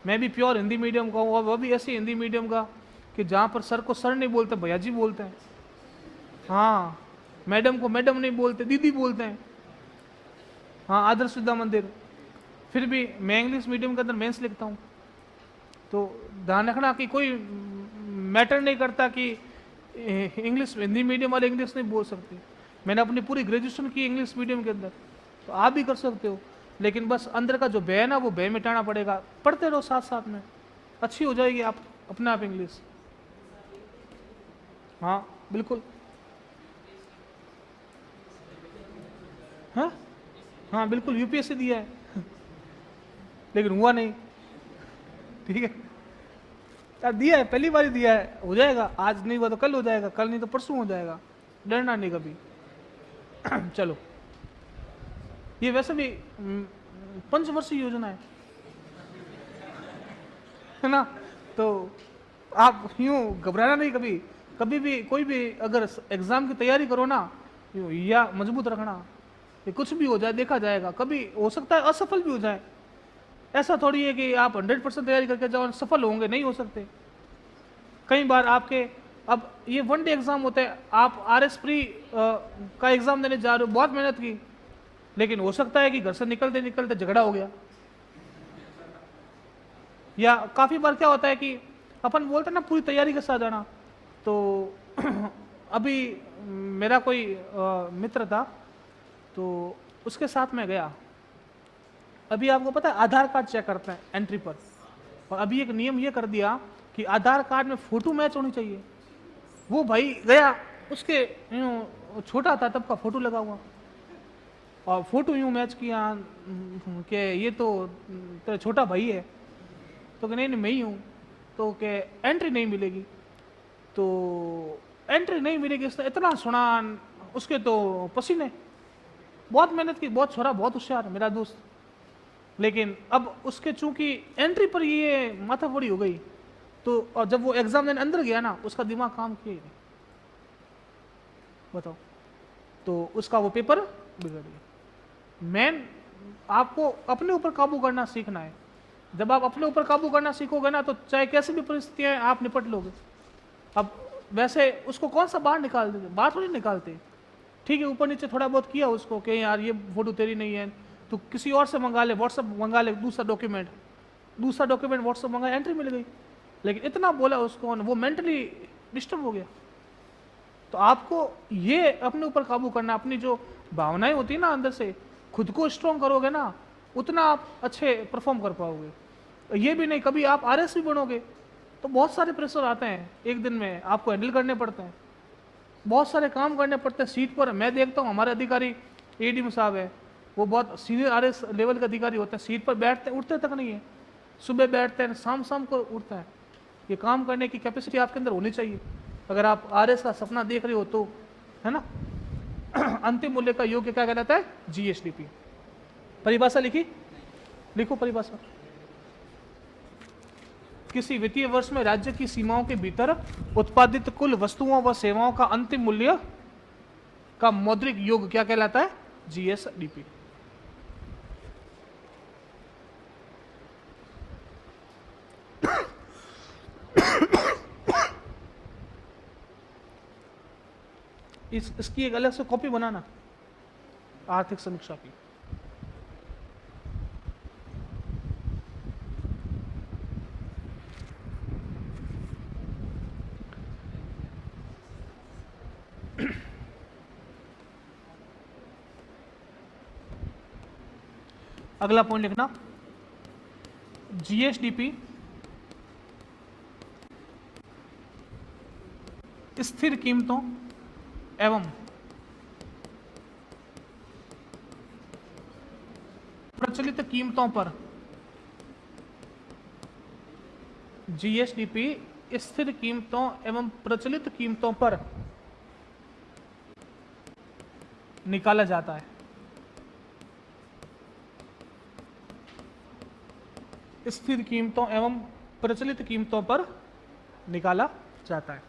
मैं भी प्योर हिंदी मीडियम का हूँ, और वह भी ऐसी हिंदी मीडियम का कि जहाँ पर सर को सर नहीं बोलते, भैया जी बोलते हैं। हाँ, मैडम को मैडम नहीं बोलते, दीदी बोलते हैं। हाँ, आदर्श विद्या मंदिर। फिर भी मैं इंग्लिश मीडियम के अंदर मेंस लिखता हूँ। तो ध्यान रखना कि कोई मैटर नहीं करता कि इंग्लिश हिंदी मीडियम वाले इंग्लिश नहीं बोल सकते। मैंने अपनी पूरी ग्रेजुएशन की इंग्लिश मीडियम के अंदर, तो आप भी कर सकते हो। लेकिन बस अंदर का जो भय ना, वो भय मिटाना पड़ेगा। पढ़ते रहो साथ साथ में, अच्छी हो जाएगी आप अपने आप इंग्लिश। हाँ बिल्कुल। हाँ हाँ बिल्कुल, यूपीएससी दिया है लेकिन हुआ नहीं। ठीक है यार, दिया है, पहली बार ही दिया है, हो जाएगा। आज नहीं हुआ तो कल हो जाएगा, कल नहीं तो परसों हो जाएगा। डरना नहीं कभी। चलो, ये वैसे भी पंचवर्षीय योजना है ना, तो आप यूं घबराना नहीं कभी। कभी भी कोई भी अगर एग्जाम की तैयारी करो ना, यूं या मजबूत रखना, कि कुछ भी हो जाए देखा जाएगा। कभी हो सकता है असफल भी हो जाए, ऐसा थोड़ी है कि आप 100% तैयारी करके जाओ सफल होंगे, नहीं हो सकते। कई बार आपके, अब ये वन डे एग्जाम होते हैं, आप आरएस प्री का एग्जाम देने जा रहे हो, बहुत मेहनत की, लेकिन हो सकता है कि घर से निकलते निकलते झगड़ा हो गया। या काफी बार क्या होता है कि अपन बोलते हैं ना पूरी तैयारी के साथ जाना। तो अभी मेरा कोई मित्र था, तो उसके साथ में गया। अभी आपको पता है आधार कार्ड चेक करते हैं एंट्री पर, और अभी एक नियम ये कर दिया कि आधार कार्ड में फोटो मैच होनी चाहिए। वो भाई गया, उसके छोटा था तब का फोटो लगा हुआ, और फोटो यूं मैच किया कि ये तो तेरा छोटा भाई है। तो कि नहीं मैं ही हूँ। तो कि एंट्री नहीं मिलेगी। तो एंट्री नहीं मिलेगी, इसने इतना सुना, उसके तो पसीने, बहुत मेहनत की, बहुत छोरा, बहुत होशियार मेरा दोस्त। लेकिन अब उसके चूंकि एंट्री पर ये माथाफोड़ी हो गई, तो और जब वो एग्जाम देने अंदर गया ना, उसका दिमाग काम किया ही नहीं। बताओ, तो उसका वो पेपर बिगड़ गया। मेन आपको अपने ऊपर काबू करना सीखना है। जब आप अपने ऊपर काबू करना सीखोगे ना, तो चाहे कैसी भी परिस्थितियां आप निपट लोगे। अब वैसे उसको कौन सा बाहर निकाल देंगे, बाहर थोड़ी निकालते। ठीक है, ऊपर नीचे थोड़ा बहुत किया उसको कि यार ये फोटो तेरी नहीं है, तो किसी और से मंगा ले, व्हाट्सअप मंगा ले, दूसरा डॉक्यूमेंट व्हाट्सअप मंगा, एंट्री मिल गई। लेकिन इतना बोला उसको, वो मेंटली डिस्टर्ब हो गया। तो आपको ये अपने ऊपर काबू करना, अपनी जो भावनाएं होती है ना अंदर से, खुद को स्ट्रॉन्ग करोगे ना, उतना आप अच्छे परफॉर्म कर पाओगे। ये भी नहीं, कभी आप आरएस भी बनोगे तो बहुत सारे प्रेशर आते हैं एक दिन में, आपको हैंडल करने पड़ते हैं, बहुत सारे काम करने पड़ते हैं सीट पर। मैं देखता हूँ हमारे अधिकारी एडीएम साहब है, वो बहुत सीनियर आरएस लेवल के अधिकारी होते हैं, सीट पर बैठते उठते तक नहीं है। सुबह बैठते हैं, शाम शाम को उठता है। ये काम करने की कैपेसिटी आपके अंदर होनी चाहिए। अगर आप आरएस का सपना देख रहे हो तो, है ना। अंतिम मूल्य का योग्य क्या कहलाता है? जीएसडीपी। परिभाषा लिखी, लिखो परिभाषा। किसी वित्तीय वर्ष में राज्य की सीमाओं के भीतर उत्पादित कुल वस्तुओं व सेवाओं का अंतिम मूल्य का मौद्रिक योग क्या कहलाता है? जीएसडीपी। इसकी एक अलग से कॉपी बनाना, आर्थिक समीक्षा की। अगला पॉइंट लिखना, जीएसडीपी स्थिर कीमतों एवं प्रचलित कीमतों पर, जीएसडीपी स्थिर कीमतों एवं प्रचलित कीमतों पर निकाला जाता है। स्थिर कीमतों एवं प्रचलित कीमतों पर निकाला जाता है।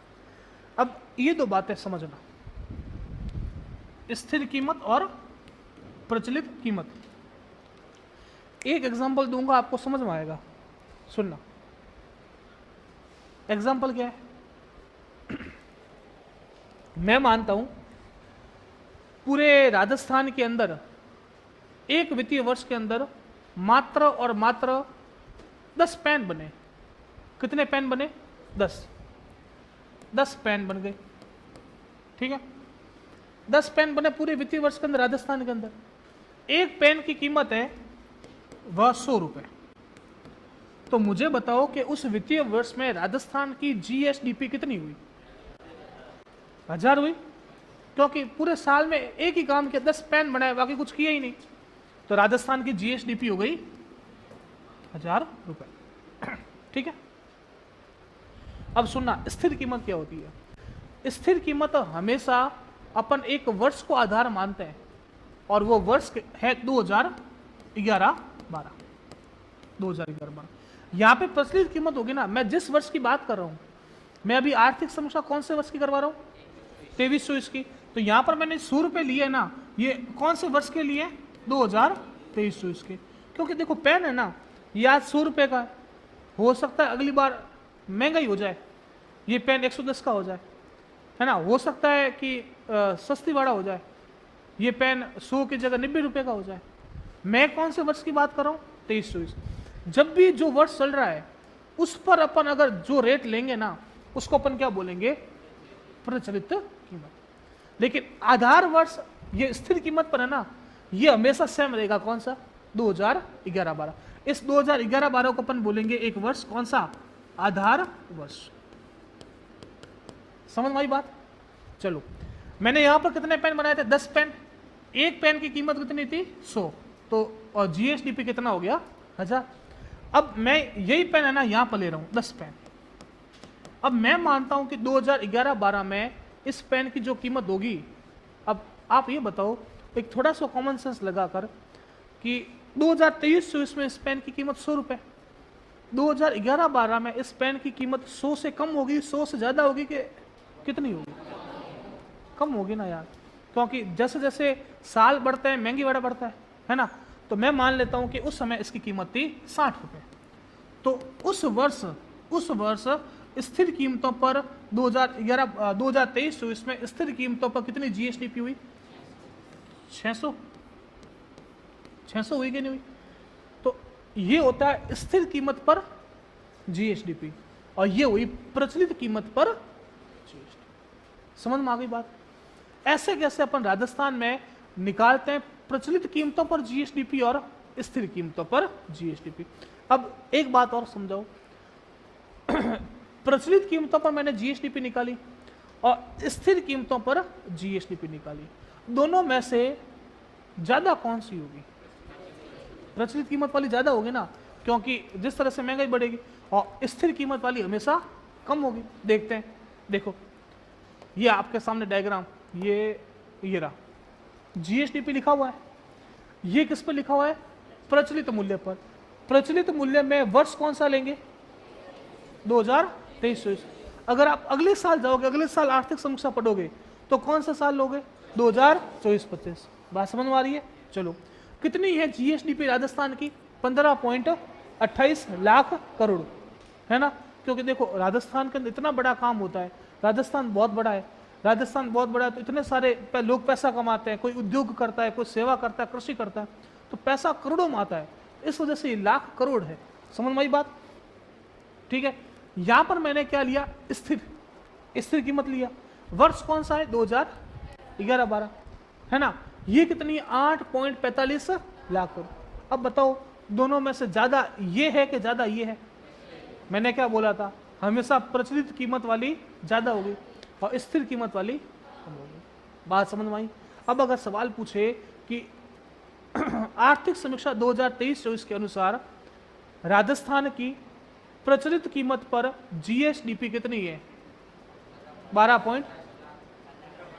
अब ये दो बातें समझना, स्थिर कीमत और प्रचलित कीमत। एक एग्जांपल दूंगा, आपको समझ में आएगा, सुनना। एग्जांपल क्या है? मैं मानता हूं पूरे राजस्थान के अंदर एक वित्तीय वर्ष के अंदर मात्र और मात्र 10 पेन बने। कितने पेन बने? 10 पेन बन गए, ठीक है। 10 पेन बने पूरे वित्तीय वर्ष के अंदर राजस्थान के अंदर। एक पेन की कीमत है वह 100 रुपए। तो मुझे बताओ कि उस वित्तीय वर्ष में राजस्थान की जीएसडीपी कितनी हुई? 1000 हुई, क्योंकि पूरे साल में एक ही काम किया, 10 पेन बनाए, बाकी कुछ किया ही नहीं। तो राजस्थान की जीएसडीपी हो गई 1000 रुपए, ठीक है। अब सुनना, स्थिर कीमत क्या होती है? स्थिर कीमत हमेशा अपन एक वर्ष को आधार मानते हैं, और वो वर्ष है 2011-12। 2011-12 यहाँ पे प्रचलित कीमत होगी ना। मैं जिस वर्ष की बात कर रहा हूँ, मैं अभी आर्थिक समीक्षा कौन से वर्ष की करवा रहा हूँ? 2324 की। तो यहाँ पर मैंने 100 रुपये लिए ना, ये कौन से वर्ष के लिए? 2023-24 के। क्योंकि देखो पेन है ना, ये आज 100 रुपये का है, हो सकता है अगली बार महंगाई हो जाए, ये पेन 110 का हो जाए, है ना। हो सकता है कि सस्ती वाला हो जाए, ये पेन 100 की जगह 90 रुपये का हो जाए। मैं कौन से वर्ष की बात कर रहा हूँ? 23-24। जब भी जो वर्ष चल रहा है उस पर अपन अगर जो रेट लेंगे ना, उसको अपन क्या बोलेंगे? प्रचलित कीमत। लेकिन आधार वर्ष ये स्थिर कीमत पर है ना, ये हमेशा सेम रहेगा। कौन सा? 2011-12। इस 2011-12 को अपन बोलेंगे एक वर्ष, कौन सा? आधार वर्ष। समझ में आई बात? चलो, मैंने यहां पर कितने पेन बनाए थे? 10 पेन। एक पेन की कीमत कितनी थी? 100। तो और जीएसडीपी कितना हो गया? 1000। अब मैं यही पेन है ना यहां पर ले रहा हूं, 10 पेन। अब मैं मानता हूं कि 2011-12 में इस पेन की जो कीमत होगी, अब आप ये बताओ एक थोड़ा सा कॉमन सेंस लगाकर कि 2023-24 में इस पेन की कीमत 100 रुपए, 2011-12 में इस पेन की कीमत 100 से कम होगी, 100 से ज्यादा होगी कि कितनी होगी? कम होगी ना यार, क्योंकि जैसे जैसे साल बढ़ते हैं महंगी वाला बढ़ता है ना। तो मैं मान लेता हूं कि उस समय इसकी कीमत थी 60 रुपए। तो उस वर्ष स्थिर कीमतों पर 2023-24 में स्थिर कीमतों पर कितनी जीएसडीपी हुई? 600 हुई कि नहीं हुई? तो ये होता है स्थिर कीमत पर जीएसडीपी, और ये हुई प्रचलित कीमत पर जीएसडीपी। समझ में आ गई बात? ऐसे कैसे अपन राजस्थान में निकालते हैं प्रचलित कीमतों पर जीएसडीपी और स्थिर कीमतों पर जीएसडीपी। अब एक बात और समझाओ, प्रचलित कीमतों पर मैंने जीएसडीपी निकाली और स्थिर कीमतों पर जीएसडीपी निकाली, दोनों में से ज्यादा कौन सी होगी? प्रचलित कीमत वाली ज्यादा होगी ना। क्योंकि जिस तरह से महंगाई बढ़ेगी और स्थिर कीमत वाली हमेशा कम होगी। देखते हैं, देखो ये आपके सामने डायग्राम, ये रहा, जीएसडीपी लिखा हुआ है, ये किस पर लिखा हुआ है? प्रचलित मूल्य पर। प्रचलित मूल्य में वर्ष कौन सा लेंगे? 2023-24। अगर आप अगले साल जाओगे, अगले साल आर्थिक समीक्षा पढ़ोगे तो कौन सा साल लोगे? 2024-25। बात समझ में आ रही है? चलो, कितनी है जीएसडीपी राजस्थान की? 15.28 लाख करोड़, है ना? क्योंकि देखो राजस्थान के अंदर इतना बड़ा काम होता है, राजस्थान बहुत बड़ा है, राजस्थान बहुत बड़ा है, तो इतने सारे लोग पैसा कमाते हैं, कोई उद्योग करता है, कोई सेवा करता है, कृषि करता है, तो पैसा करोड़ों में आता है, इस वजह से ये लाख करोड़ है। समझ में आई बात? ठीक है, यहां पर मैंने क्या लिया? स्थिर कीमत लिया। वर्ष कौन सा है? 2011-12, है ना? ये कितनी? 8.45 लाख करोड़। अब बताओ दोनों में से ज्यादा ये है कि ज्यादा ये है? मैंने क्या बोला था? हमेशा प्रचलित कीमत वाली ज्यादा होगी और स्थिर कीमत वाली कम होगी। बात समझ में आई? अब अगर सवाल पूछे कि आर्थिक समीक्षा 2023-24 के अनुसार राजस्थान की प्रचलित कीमत पर जीएसडीपी कितनी है?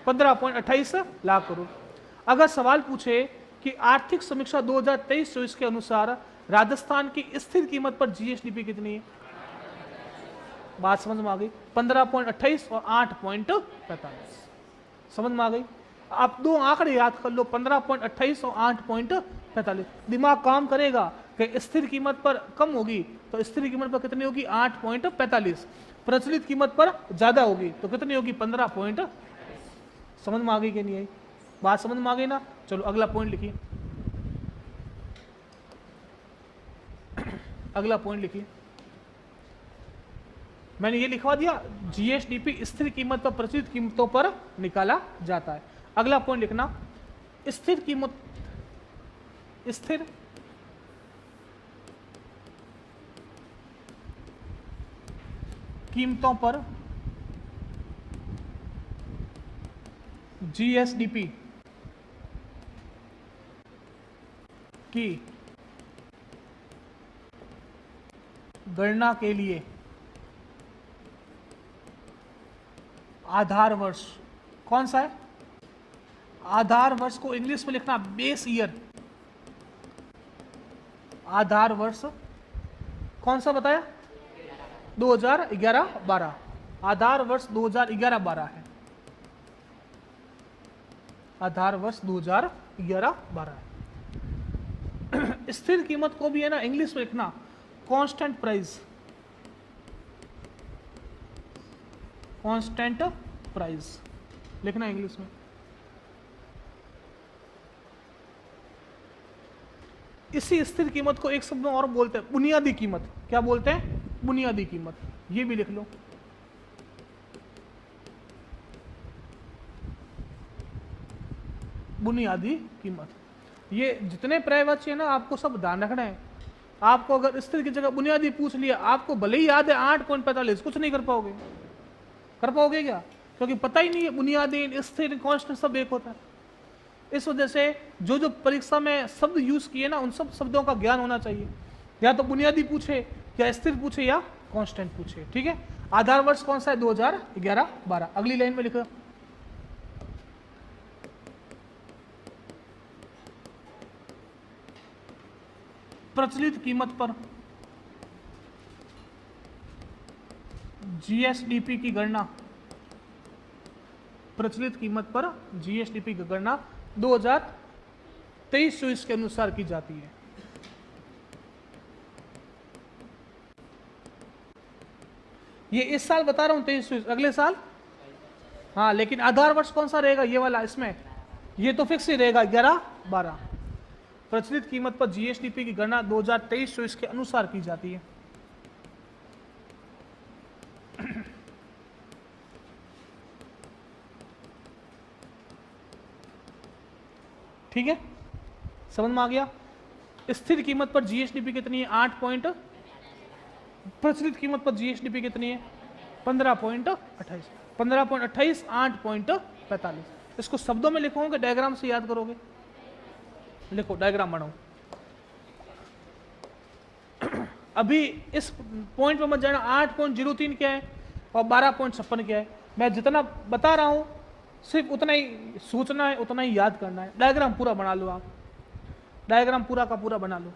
15.28 लाख करोड़। अगर सवाल पूछे कि आर्थिक समीक्षा 2023-24 के अनुसार राजस्थान की स्थिर कीमत पर जीएसडीपी कितनी है? बात समझ में आ गई? 15.28 और 8.45। समझ में आ गई? आप दो आंकड़े याद कर लो, 15.28 और 8.45। दिमाग काम करेगा कि स्थिर कीमत पर कम होगी तो स्थिर कीमत पर कितनी होगी? 8.45। प्रचलित कीमत पर ज्यादा होगी तो कितनी होगी? 15. समझ में आ गई कि नहीं आई? बात समझ में आ गई ना? चलो अगला पॉइंट लिखिए, अगला पॉइंट लिखिए। मैंने ये लिखवा दिया, जीएसडीपी स्थिर कीमत पर प्रचलित कीमतों पर निकाला जाता है। अगला पॉइंट लिखना, स्थिर कीमतों पर जीएसडीपी की गणना के लिए आधार वर्ष कौन सा है? आधार वर्ष को इंग्लिश में लिखना बेस ईयर। आधार वर्ष कौन सा बताया? 2011-12। आधार वर्ष 2011-12 है। आधार वर्ष 2011-12 है। स्थिर कीमत को भी है ना इंग्लिश में लिखना कांस्टेंट प्राइस। कांस्टेंट प्राइस लिखना इंग्लिश में। इसी स्थिर कीमत को एक शब्द में और बोलते हैं बुनियादी कीमत। क्या बोलते हैं? बुनियादी कीमत। ये भी लिख लो। बुनियादी कीमत। ये जितने पर्यायवाची है ना आपको सब ध्यान रखना है। आपको अगर स्थिर की जगह बुनियादी पूछ लिया, आपको भले ही याद है 8.45, कुछ नहीं कर पाओगे। कर पाओगे क्या? क्योंकि पता ही नहीं है बुनियादी, स्थिर, कांस्टेंट सब एक होता है। इस वजह से जो जो परीक्षा में शब्द यूज किए ना उन सब शब्दों का ज्ञान होना चाहिए। या तो बुनियादी पूछे या स्थिर पूछे या कांस्टेंट पूछे। ठीक है, आधार वर्ष कौन सा है? 2011-12। अगली लाइन में लिखो, प्रचलित कीमत पर जीएसडीपी की गणना, प्रचलित कीमत पर जीएसडीपी की गणना 2023-24 के अनुसार की जाती है। ये इस साल बता रहा हूं 23-24, अगले साल हाँ, लेकिन आधार वर्ष कौन सा रहेगा? ये वाला, इसमें ये तो फिक्स ही रहेगा 11-12। प्रचलित कीमत पर जीएसडीपी की गणना 2023-24 के अनुसार की जाती है। ठीक है, समझ में आ गया? स्थिर कीमत पर जीएसडीपी कितनी है? 8 पॉइंट। प्रचलित कीमत पर जीएसडीपी कितनी है? 15.28। 15.28, 8.45। इसको शब्दों में लिखोगे, डायग्राम से याद करोगे? लिखो, डायग्राम बनाओ। अभी इस पॉइंट पे मत जाना 8.03 क्या है और 12.56 क्या है। मैं जितना बता रहा हूं सिर्फ उतना ही सोचना है, उतना ही याद करना है। डायग्राम पूरा बना लो, आप डायग्राम पूरा का पूरा बना लो।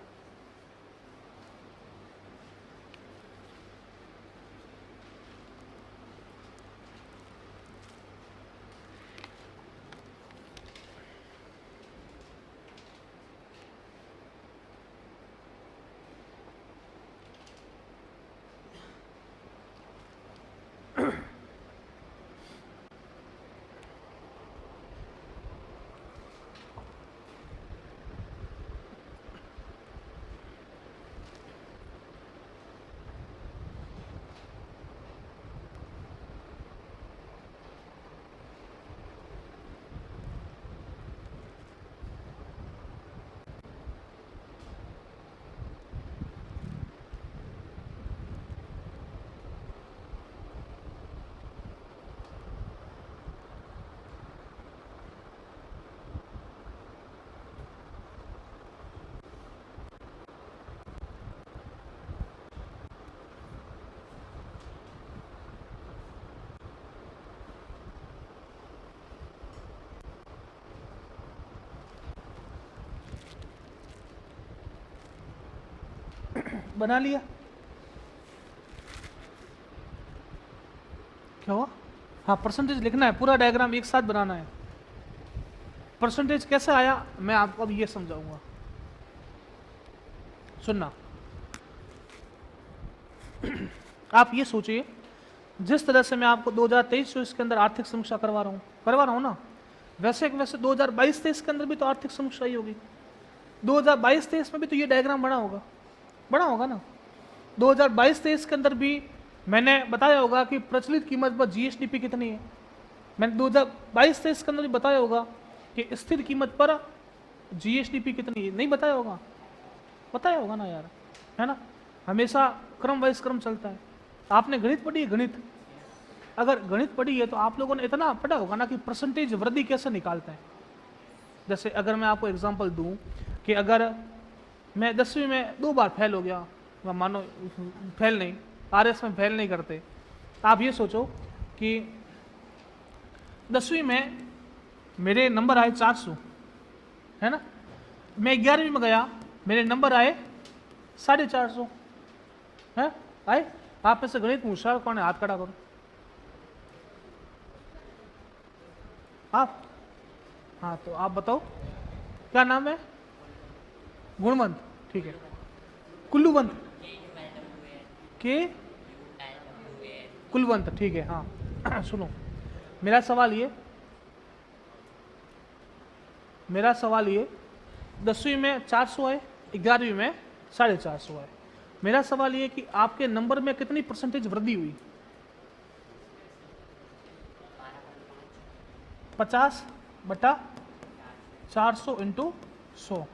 बना लिया? क्या हुआ? हाँ, परसेंटेज लिखना है, पूरा डायग्राम एक साथ बनाना है। परसेंटेज कैसे आया मैं आपको अब ये समझाऊंगा, सुनना। आप ये सोचिए, जिस तरह से मैं आपको 2023-24 के अंदर आर्थिक समीक्षा करवा रहा हूं ना, वैसे 2022-23 के अंदर भी तो आर्थिक समीक्षा ही होगी। 2022-23 में भी तो ये डायग्राम बना होगा ना। 2022-23 के अंदर भी मैंने बताया होगा कि प्रचलित कीमत पर जीएसडीपी कितनी है। मैंने 2022-23 के अंदर भी बताया होगा कि स्थिर कीमत पर जीएसडीपी कितनी है। नहीं बताया होगा? बताया होगा ना यार, है ना। हमेशा क्रम वाइज क्रम चलता है। आपने गणित पढ़ी है? गणित, अगर गणित पढ़ी है तो आप लोगों ने इतना पढ़ा होगा ना कि परसेंटेज वृद्धि कैसे निकालते हैं। जैसे अगर मैं आपको एग्जांपल दूं कि अगर मैं 10वीं में 2 बार फेल हो गया, मानो फेल नहीं, आरएस में फेल नहीं करते। आप ये सोचो कि 10वीं में मेरे नंबर आए 400, है ना। मैं 11वीं में गया, मेरे नंबर आए 450, है आए। आप में से गणित में होशियार कौन है? हाथ खड़ा करो। आप? हाँ, तो आप बताओ क्या नाम है? गुणवंत, ठीक है। कुल्लूवंत के कुलवंत, ठीक है। हाँ सुनो, मेरा सवाल ये 10वीं में 400 है, 11वीं में 450 है। मेरा सवाल ये कि आपके नंबर में कितनी परसेंटेज वृद्धि हुई? 50/400 × 100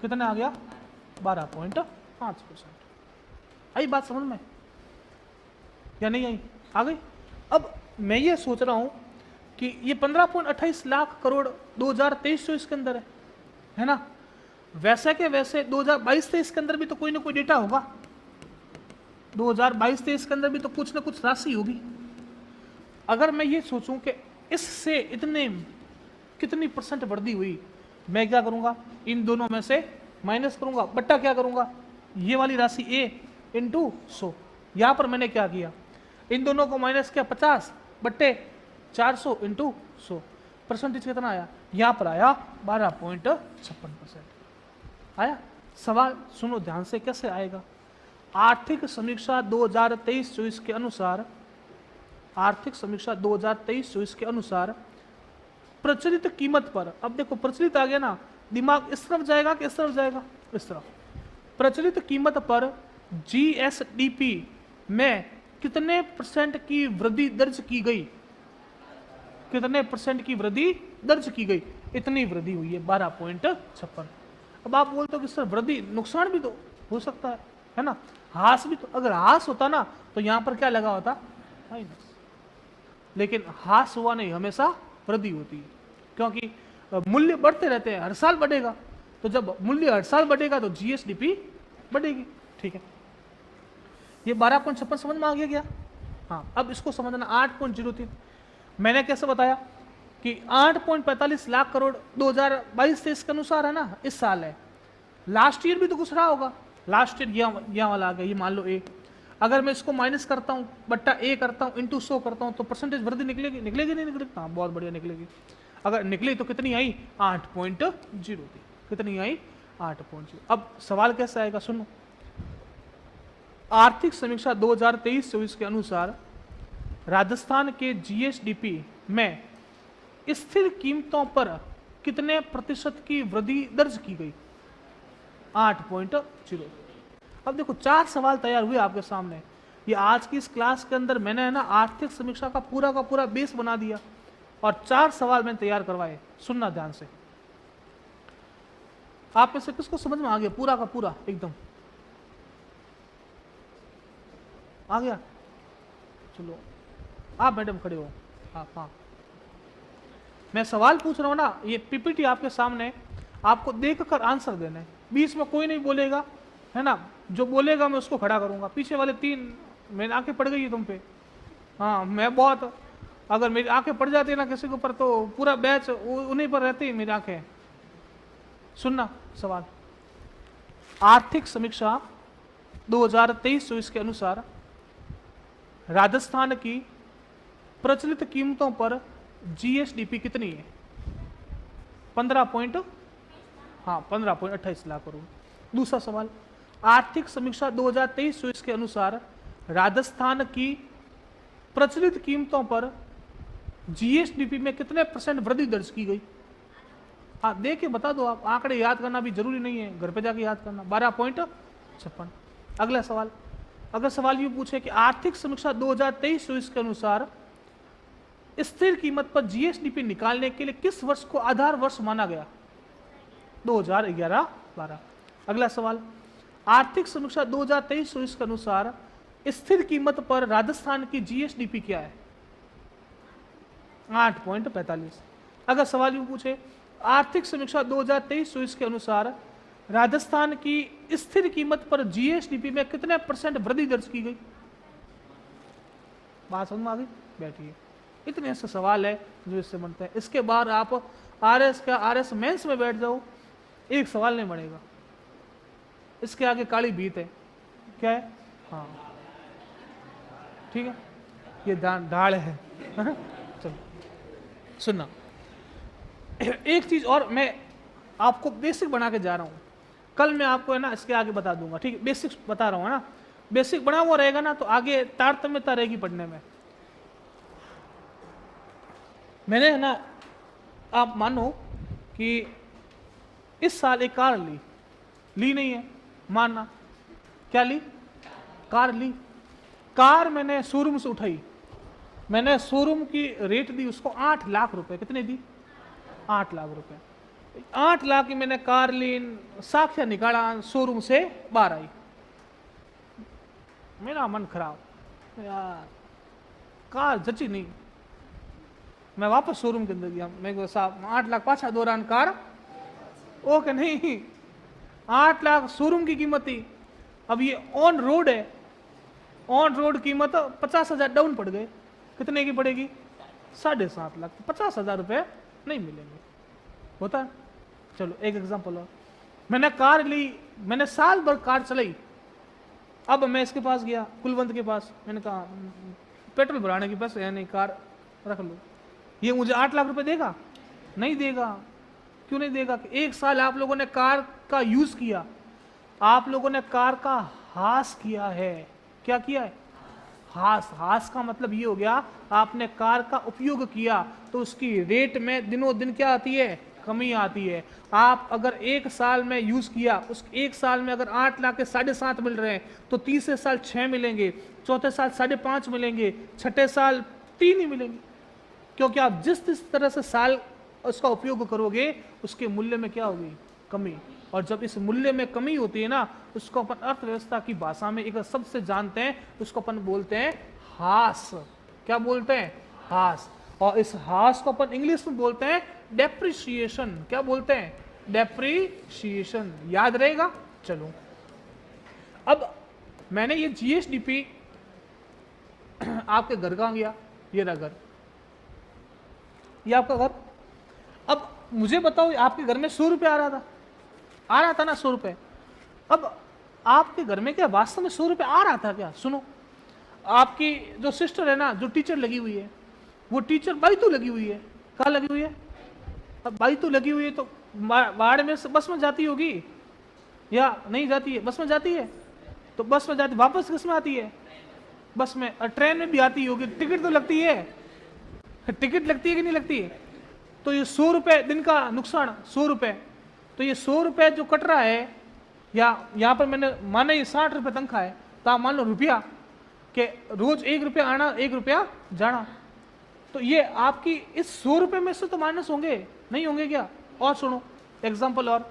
कितना आ गया? 12.5%। आई बात समझ में या नहीं आई? आ गई? अब मैं ये सोच रहा हूं कि ये 15.28 लाख करोड़ 2023-24 के अंदर है ना। वैसे के वैसे 2022-23 के अंदर भी तो कोई ना कोई डेटा होगा। 2022-23 के अंदर भी तो कुछ ना कुछ राशि होगी। अगर मैं ये सोचूं कि इससे कितनी परसेंट वृद्धि हुई, मैं क्या करूंगा? इन दोनों में से माइनस करूंगा, बट्टा क्या करूंगा? ये वाली राशि A × 100। यहां पर मैंने क्या किया? इन दोनों को माइनस किया, 50/400 × 100। परसेंटेज कितना आया? यहां पर आया 12.56% आया। सवाल सुनो ध्यान से, कैसे आएगा? आर्थिक समीक्षा 2023-24 के अनुसार, आर्थिक समीक्षा 2023-24 के अनुसार प्रचलित कीमत पर, अब देखो प्रचलित आ गया ना, दिमाग इस तरफ जाएगा कि इस तरफ जाएगा? इस तरफ। प्रचलित कीमत पर जीएसडीपी में कितने परसेंट की वृद्धि दर्ज की गई? कितने परसेंट की वृद्धि दर्ज की गई? इतनी वृद्धि हुई है, 12.56। अब आप बोलते हो कि सर वृद्धि, नुकसान भी तो हो सकता है ना। हास भी तो, अगर हास होता ना तो यहां पर क्या लगा होता? माइनस। लेकिन हास हुआ नहीं, हमेशा वृद्धि होती है, क्योंकि मूल्य बढ़ते रहते हैं, हर साल बढ़ेगा। तो जब मूल्य हर साल बढ़ेगा तो जीएसडीपी बढ़ेगी। ठीक है, ये 12.56 समझ में आ गया क्या? हाँ, अब इसको समझना 8.03। मैंने कैसे बताया कि 8.45 लाख करोड़ 2022-23 के अनुसार है ना, इस साल है। लास्ट ईयर भी तो कुछ रहा होगा, लास्ट ईयर यह वाला आ गया, ये मान लो ए। अगर मैं इसको माइनस करता हूँ, बट्टा ए करता हूँ, इंटू 100 करता हूँ, तो परसेंटेज वृद्धि निकलेगी, निकलेगी नहीं निकलेगी? हाँ, बहुत बढ़िया निकलेगी। अगर निकली तो कितनी आई? 8.03। कितनी आई? 8.0। अब सवाल कैसा आएगा, सुनो। आर्थिक समीक्षा 2023-24 के अनुसार राजस्थान के जीएसडीपी में स्थिर कीमतों पर कितने प्रतिशत की वृद्धि दर्ज की गई? 8.0। अब देखो 4 सवाल तैयार हुए आपके सामने। ये आज की इस क्लास के अंदर मैंने है ना आर्थिक समीक्षा का पूरा बेस बना दिया और 4 सवाल मैंने तैयार करवाए। सुनना ध्यान से। आप में से किसको समझ में आ गया पूरा का पूरा एकदम? आ गया? चलो आप मैडम खड़े हो आप। हाँ, मैं सवाल पूछ रहा हूं ना, ये पीपीटी आपके सामने, आपको देखकर आंसर देना है। बीच में कोई नहीं बोलेगा, है ना? जो बोलेगा मैं उसको खड़ा करूंगा। पीछे वाले 3 मेरी आंखें पड़ गई है तुम पे। हाँ, मैं बहुत, अगर मेरी आंखें पड़ जाती है ना किसी के ऊपर तो पूरा बैच उन्हीं पर रहती है मेरी आंखें। सुनना सवाल। आर्थिक समीक्षा 2023-24 के अनुसार राजस्थान की प्रचलित कीमतों पर जीएसडीपी कितनी है? 15.28 लाख करोड़। दूसरा सवाल। आर्थिक समीक्षा 2023-24 के अनुसार राजस्थान की प्रचलित कीमतों पर जीएसडीपी में कितने % वृद्धि दर्ज की गई? हाँ, देख के बता दो आप, आंकड़े याद करना भी जरूरी नहीं है, घर पे जाके याद करना। 12.56। अगला सवाल। अगर सवाल यूं पूछे कि आर्थिक समीक्षा 2023-24 के अनुसार स्थिर कीमत पर जीएसडीपी निकालने के लिए किस वर्ष को आधार वर्ष माना गया? 2011-12। अगला सवाल। आर्थिक समीक्षा 2023-24 के अनुसार स्थिर कीमत पर राजस्थान की जीएसडीपी क्या है? 8.45। अगर सवाल यूं पूछे आर्थिक समीक्षा 2023-24 के अनुसार राजस्थान की स्थिर कीमत पर जीएसडीपी में कितने % वृद्धि दर्ज की गई? बात समझ में आ गई? बैठिए। इतने ऐसे सवाल है जो इससे बनते हैं। इसके बाद आप आरएस मेंस में बैठ जाओ, एक सवाल नहीं बनेगा। इसके आगे काली भीत है। क्या है? हाँ, ठीक है, ये ढाल है। चलो सुनना, एक चीज और मैं आपको बेसिक बना के जा रहा हूं। कल मैं आपको है ना इसके आगे बता दूंगा, ठीक है? बेसिक्स बता रहा हूं, है ना? बेसिक बना हुआ रहेगा ना तो आगे तारतम्यता रहेगी पढ़ने में। मैंने है ना, आप मानो कि इस साल एक कार ली नहीं है, मानना। क्या ली? कार ली। कार मैंने शोरूम से उठाई, मैंने शोरूम की रेट दी उसको 8 लाख रुपए। कितने दी? 8 लाख रुपए। 8 लाख की मैंने कार ली, साक्ष्य निकाला, शोरूम से बाहर आई। मेरा मन खराब, यार कार जची नहीं। मैं वापस शोरूम के अंदर गया, मैं को साहब 8 लाख पाछा दौरान कार। ओके नहीं, 8 लाख शोरूम की कीमत थी। अब ये ऑन रोड है, ऑन रोड कीमत 50,000 डाउन पड़ गए। कितने की पड़ेगी? 7.5 लाख। 50,000 रुपए नहीं मिलेंगे, होता है। चलो एक एग्जांपल और। मैंने कार ली, मैंने साल भर कार चलाई। अब मैं इसके पास गया, कुलवंत के पास, मैंने कहा पेट्रोल भराने की बस है नहीं, कार रख लो। ये मुझे 8 लाख रुपए देगा? नहीं देगा। क्यों नहीं देगा? कि 1 साल आप लोगों ने कार का यूज किया, आप लोगों ने कार का हास किया है। क्या किया है? हास। हास का मतलब ये हो गया आपने कार का उपयोग किया तो उसकी रेट में दिनों दिन क्या आती है? कमी आती है। आप अगर 1 साल में यूज किया, उस 1 साल में अगर 8 लाख के 7.5 मिल रहे हैं तो तीसरे साल 6 मिलेंगे, चौथे साल 5.5 मिलेंगे, छठे साल 3 ही मिलेंगे। क्योंकि आप जिस तरह से साल उसका उपयोग करोगे उसके मूल्य में क्या होगी? कमी। और जब इस मूल्य में कमी होती है ना, उसको अपन अर्थव्यवस्था की भाषा में एक शब्द से जानते हैं, उसको अपन बोलते हैं हास। क्या बोलते हैं? हास। और इस हास को अपन इंग्लिश में बोलते हैं डेप्रिसिएशन। क्या बोलते हैं? डेप्रिसिएशन। याद रहेगा? चलो अब मैंने ये GSDP आपके घर का गया, ये रहा घर, ये आपका घर। अब मुझे बताओ आपके घर में 100 रुपये आ रहा था ना 100 रुपये। अब आपके घर में क्या वास्तव में 100 रुपये आ रहा था क्या? सुनो, आपकी जो सिस्टर है ना, जो टीचर लगी हुई है, वो टीचर बाई तो लगी हुई है, कहाँ लगी हुई है? अब बाई तो लगी हुई है तो बाढ़ में बस में जाती होगी या नहीं जाती है? बस में जाती है, तो बस में जाती, वापस किस में आती है? बस में। और ट्रेन में भी आती होगी, टिकट तो लगती है, टिकट लगती है कि नहीं लगती है? तो ये 100 रुपये दिन का नुकसान, 100 रुपये, तो ये 100 रुपये जो कट रहा है, या यहाँ पर मैंने माना ये 60 रुपये तनख्वाह है, तो आप मान लो रुपया, कि रोज 1 रुपया आना 1 रुपया जाना, तो ये आपकी इस 100 रुपये में से तो माइनस होंगे, नहीं होंगे क्या? और सुनो एग्जाम्पल, और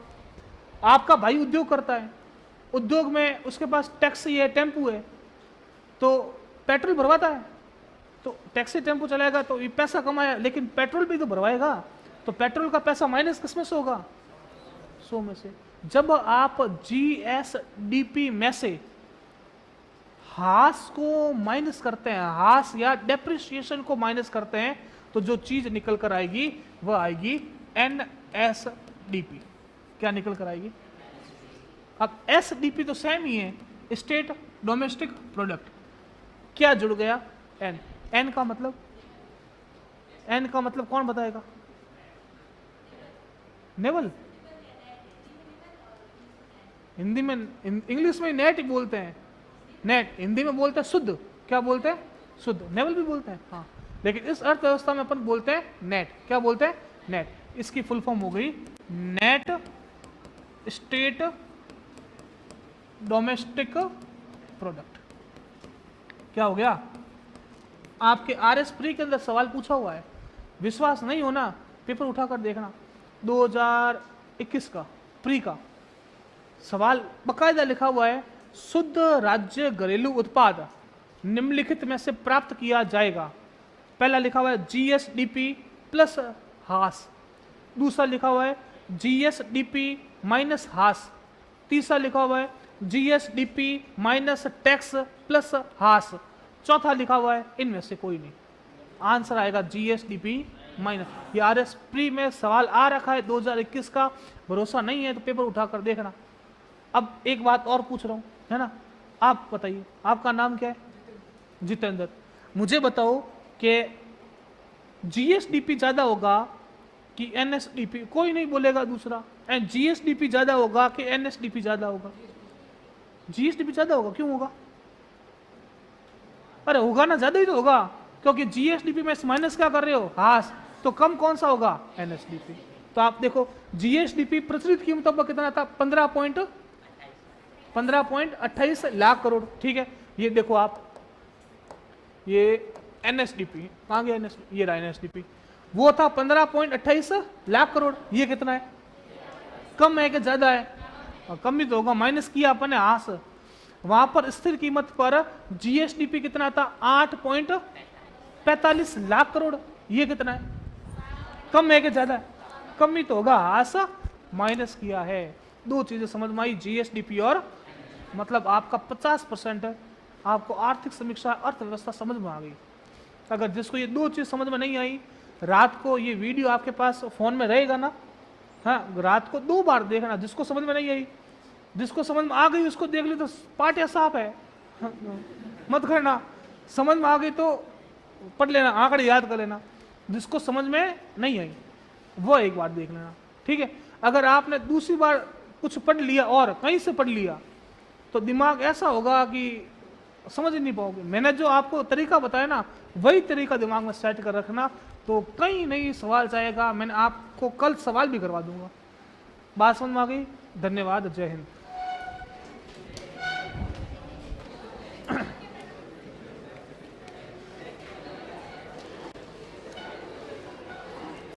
आपका भाई उद्योग करता है, उद्योग में उसके पास टैक्सी है, टेम्पू है, तो पेट्रोल भरवाता है, तो टैक्सी टेम्पो चलाएगा तो ये पैसा कमाया, लेकिन पेट्रोल भी तो भरवाएगा, तो पेट्रोल का पैसा माइनस किस में से होगा? 100 में से। जब आप GSDP में से हास को माइनस करते हैं, हास या डेप्रिसिएशन को माइनस करते हैं, तो जो चीज निकल कर आएगी वह आएगी NSDP। क्या निकल कर आएगी? अब SDP तो सेम ही है, स्टेट डोमेस्टिक प्रोडक्ट। क्या जुड़ गया? N। N का मतलब, N का मतलब कौन बताएगा? नेवल। हिंदी में, इंग्लिश में नेट बोलते हैं, नेट। हिंदी में बोलते हैं शुद्ध, क्या बोलते हैं? शुद्ध। नेवल भी बोलते हैं, हाँ, लेकिन इस अर्थव्यवस्था में अपन बोलते हैं नेट। क्या बोलते हैं? नेट। इसकी फुल फॉर्म हो गई नेट स्टेट डोमेस्टिक प्रोडक्ट। क्या हो गया? आपके RS प्री के अंदर सवाल पूछा हुआ है, विश्वास नहीं होना पेपर उठाकर देखना, 2021 का प्री का सवाल बकायदा लिखा हुआ है, शुद्ध राज्य घरेलू उत्पाद निम्नलिखित में से प्राप्त किया जाएगा। पहला लिखा हुआ है GSDP प्लस हास, दूसरा लिखा हुआ है GSDP माइनस हास, तीसरा लिखा हुआ है GSDP माइनस टैक्स प्लस हास, चौथा लिखा हुआ है इनमें से कोई नहीं। आंसर आएगा GSDP माइनस। ये RS प्री में सवाल आ रखा है 2021 का, भरोसा नहीं है तो पेपर उठाकर देखना। अब एक बात और पूछ रहा हूँ, है ना, आप बताइए, आपका नाम क्या है? जितेंद्र। मुझे बताओ कि GSDP ज्यादा होगा कि NSDP? कोई नहीं बोलेगा दूसरा। एंड GSDP ज्यादा होगा कि NSDP ज्यादा होगा? GSDP ज्यादा होगा। क्यों होगा? अरे होगा ना, ज्यादा ही तो होगा, क्योंकि GSDP में माइनस क्या कर रहे हो? हास। तो कम कौन सा होगा? NSDP। तो आप देखो GSDP प्रचलित कीमतों पर कितना था? 15.28 लाख करोड़। ठीक है, ये देखो आप, ये NSDP कहाँ गया? NSDP, ये रहा NSDP, वो था 15.28 लाख करोड़। ये कितना है? कम है कि ज्यादा है? कम ही तो होगा, माइनस किया अपन ने हास। वहां पर स्थिर कीमत पर GSDP कितना था? 8.45 लाख करोड़। ये कितना है? कम है कि ज्यादा है? कम ही तो होगा, हास माइनस किया है। दो चीजें समझ में आई, GSDP और मतलब आपका 50% आपको आर्थिक समीक्षा अर्थव्यवस्था समझ में आ गई। अगर जिसको ये दो चीज समझ में नहीं आई, रात को ये वीडियो आपके पास फोन में रहेगा ना, हाँ, रात को 2 बार देखना। जिसको समझ में नहीं आई, जिसको समझ में आ गई उसको देख ली तो पाटिया साफ है, मत करना। समझ में आ गई तो पढ़ लेना, आंकड़े याद कर लेना। जिसको समझ में नहीं आई वो एक बार देख लेना, ठीक है। अगर आपने दूसरी बार कुछ पढ़ लिया और कहीं से पढ़ लिया तो दिमाग ऐसा होगा कि समझ ही नहीं पाओगे। मैंने जो आपको तरीका बताया ना, वही तरीका दिमाग में सेट कर रखना, तो कहीं नहीं सवाल जाएगा। मैंने आपको कल सवाल भी करवा दूंगा। बात समझ में आ गई? धन्यवाद, जय हिंद।